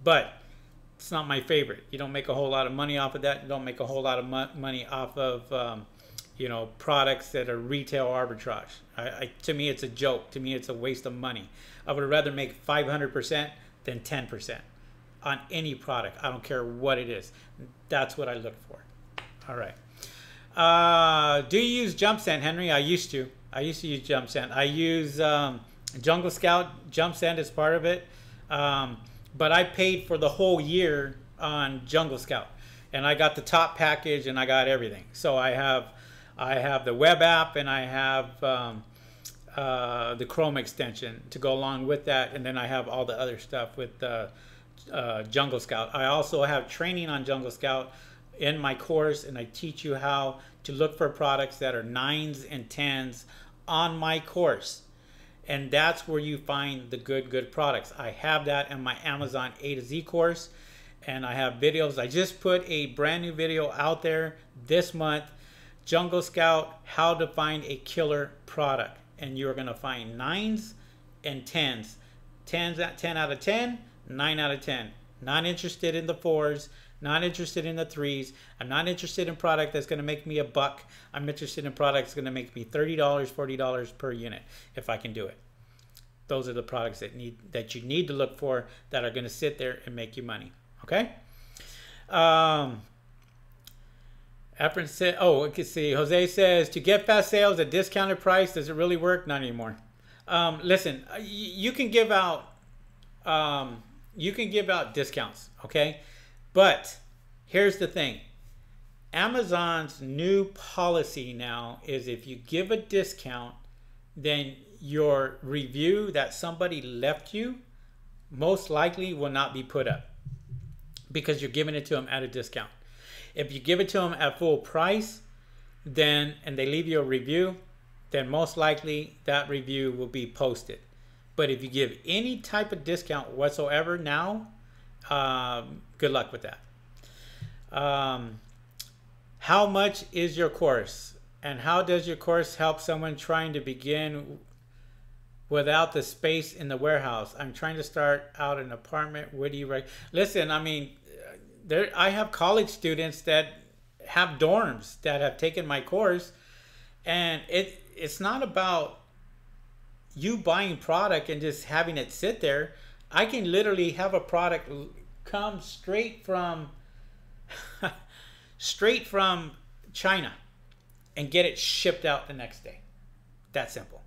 But it's not my favorite. You don't make a whole lot of money off of that. You don't make a whole lot of money off of you know, products that are retail arbitrage. To me, it's a joke. To me, it's a waste of money. I would rather make 500% than 10% on any product. I don't care what it is. That's what I look for. All right. Do you use Jump Scent, Henry? I used to. I used to use Jump Scent. I use Jungle Scout. Jump Scent is part of it. But I paid for the whole year on Jungle Scout. And I got the top package and I got everything. So I have the web app and I have the Chrome extension to go along with that. And then I have all the other stuff with Jungle Scout. I also have training on Jungle Scout in my course, and I teach you how to look for products that are 9s and 10s on my course. And that's where you find the good products. I have that in my Amazon A to Z course, and I have videos. I just put a brand new video out there this month, Jungle Scout, how to find a killer product. And you're gonna find 9s and 10s. 10 out of 10, 9 out of 10. Not interested in the 4s, not interested in the 3s. I'm not interested in product that's gonna make me a buck. I'm interested in products that's gonna make me $30, $40 per unit if I can do it. Those are the products that you need to look for that are gonna sit there and make you money, okay? Efren said, oh, we can see. Jose says, to get fast sales at discounted price, does it really work? Not anymore. Listen, you can give out discounts, okay? But here's the thing. Amazon's new policy now is if you give a discount, then your review that somebody left you most likely will not be put up because you're giving it to them at a discount. If you give it to them at full price, then and they leave you a review, then most likely that review will be posted. But if you give any type of discount whatsoever now, good luck with that. How much is your course? And how does your course help someone trying to begin without the space in the warehouse? I'm trying to start out an apartment. What do you recommend? Listen, I mean, I have college students that have dorms that have taken my course, and it's not about you buying product and just having it sit there. I can literally have a product come straight from China and get it shipped out the next day. That simple.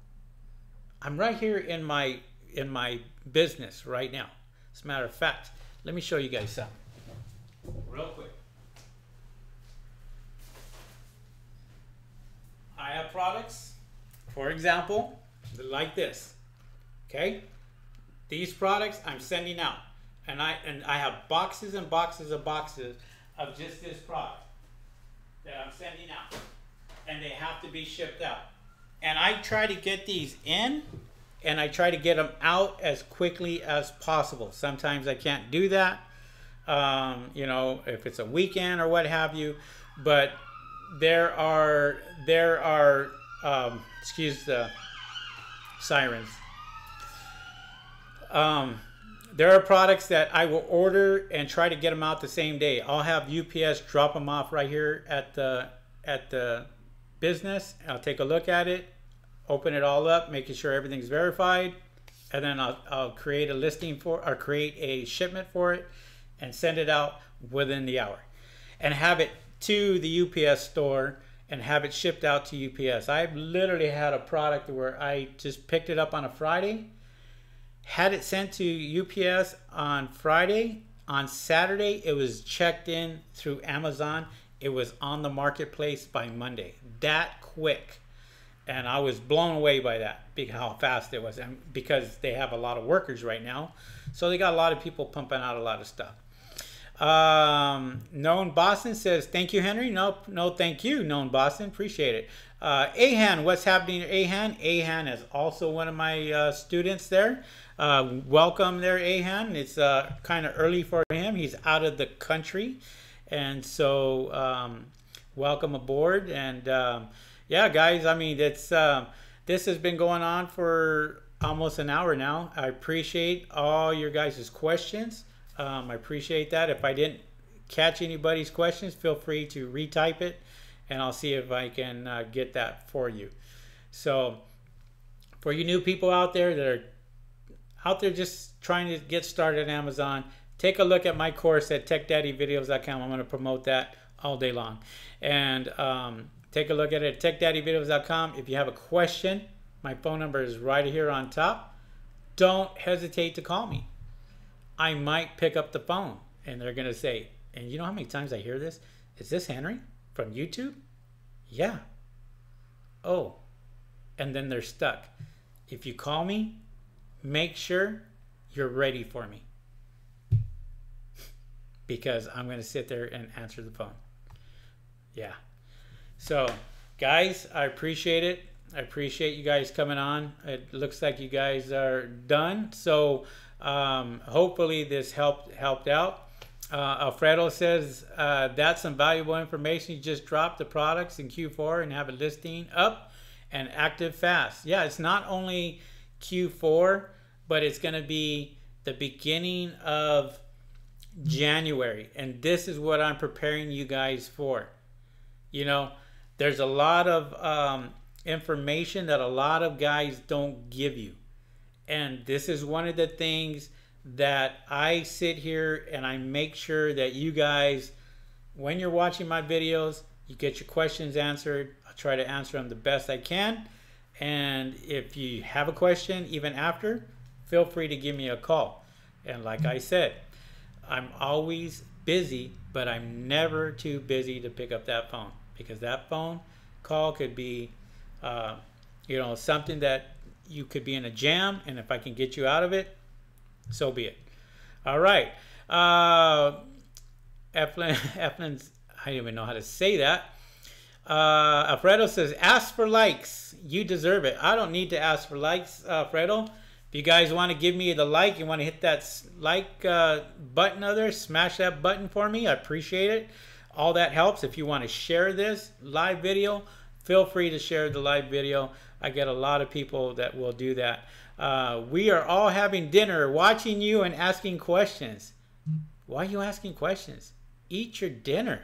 I'm right here in my business right now. As a matter of fact, let me show you guys something real quick. I have products, for example, like this. Okay, these products I'm sending out, and I have boxes and boxes of boxes of just this product that I'm sending out, and they have to be shipped out. And I try to get these in, and I try to get them out as quickly as possible. Sometimes I can't do that, you know, if it's a weekend or what have you. But there are excuse the sirens. There are products that I will order and try to get them out the same day. I'll have UPS drop them off right here at the business. I'll take a look at it, open it all up, making sure everything's verified, and then I'll create a listing or create a shipment for it and send it out within the hour and have it to the UPS store and have it shipped out to UPS. I've literally had a product where I just picked it up on a Friday, had it sent to UPS on Friday. On Saturday, it was checked in through Amazon. It was on the marketplace by Monday. That quick. And I was blown away by that, how fast it was. And because they have a lot of workers right now, so they got a lot of people pumping out a lot of stuff. Known Boston says, thank you, Henry. No, thank you, Known Boston. Appreciate it. Ahan, what's happening to Ahan? Ahan is also one of my students there. Welcome there, Ahan. It's kind of early for him. He's out of the country. And so welcome aboard. And yeah, guys, I mean, it's this has been going on for almost an hour now. I appreciate all your guys' questions. I appreciate that. If I didn't catch anybody's questions, feel free to retype it, and I'll see if I can get that for you. So for you new people out there that are out there just trying to get started on Amazon, take a look at my course at TechDaddyVideos.com. I'm going to promote that all day long. And take a look at it at TechDaddyVideos.com. If you have a question, my phone number is right here on top. Don't hesitate to call me. I might pick up the phone, and they're going to say, and you know how many times I hear this? Is this Henry from YouTube? Yeah. Oh. And then they're stuck. If you call me, make sure you're ready for me, because I'm going to sit there and answer the phone. Yeah. So, guys, I appreciate it. I appreciate you guys coming on. It looks like you guys are done. So, hopefully this helped out. Alfredo says, that's some valuable information. You just dropped the products in Q4 and have a listing up and active fast. Yeah, it's not only Q4, but it's going to be the beginning of January. And this is what I'm preparing you guys for. You know, there's a lot of information that a lot of guys don't give you. And this is one of the things that I sit here and I make sure that you guys, when you're watching my videos, you get your questions answered. I'll try to answer them the best I can. And if you have a question, even after, feel free to give me a call. And like I said, I'm always busy, but I'm never too busy to pick up that phone, because that phone call could be, you know, something that you could be in a jam, and if I can get you out of it, so be it. All right. Eflin's, I don't even know how to say that. Alfredo says, ask for likes. You deserve it. I don't need to ask for likes, Alfredo. If you guys want to give me the like, you want to hit that like button there, smash that button for me. I appreciate it. All that helps. If you want to share this live video, feel free to share the live video. I get a lot of people that will do that. We are all having dinner, watching you and asking questions. Why are you asking questions? Eat your dinner.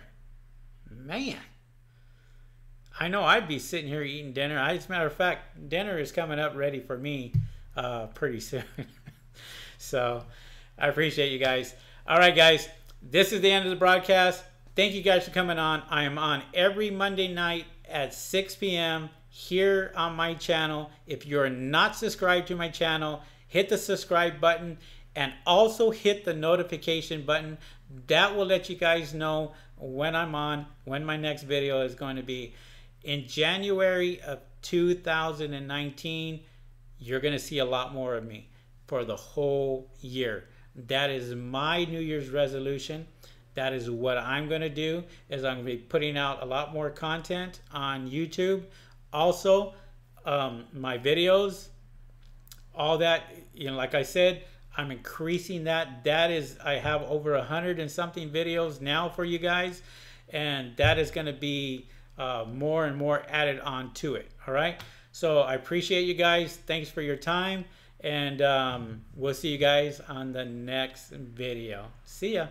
Man. I know I'd be sitting here eating dinner. As a matter of fact, dinner is coming up ready for me pretty soon. So I appreciate you guys. All right, guys. This is the end of the broadcast. Thank you guys for coming on. I am on every Monday night at 6 p.m. here on my channel. If you're not subscribed to my channel, hit the subscribe button and also hit the notification button. That will let you guys know when I'm on, when my next video is going to be. In January of 2019, you're going to see a lot more of me for the whole year. That is my New Year's resolution. That is what I'm going to do, is I'm going to be putting out a lot more content on YouTube. Also, my videos, all that, you know, like I said, I'm increasing that. That is, I have over 100 and something videos now for you guys, and that is going to be more and more added on to it. All right. So I appreciate you guys. Thanks for your time. And we'll see you guys on the next video. See ya.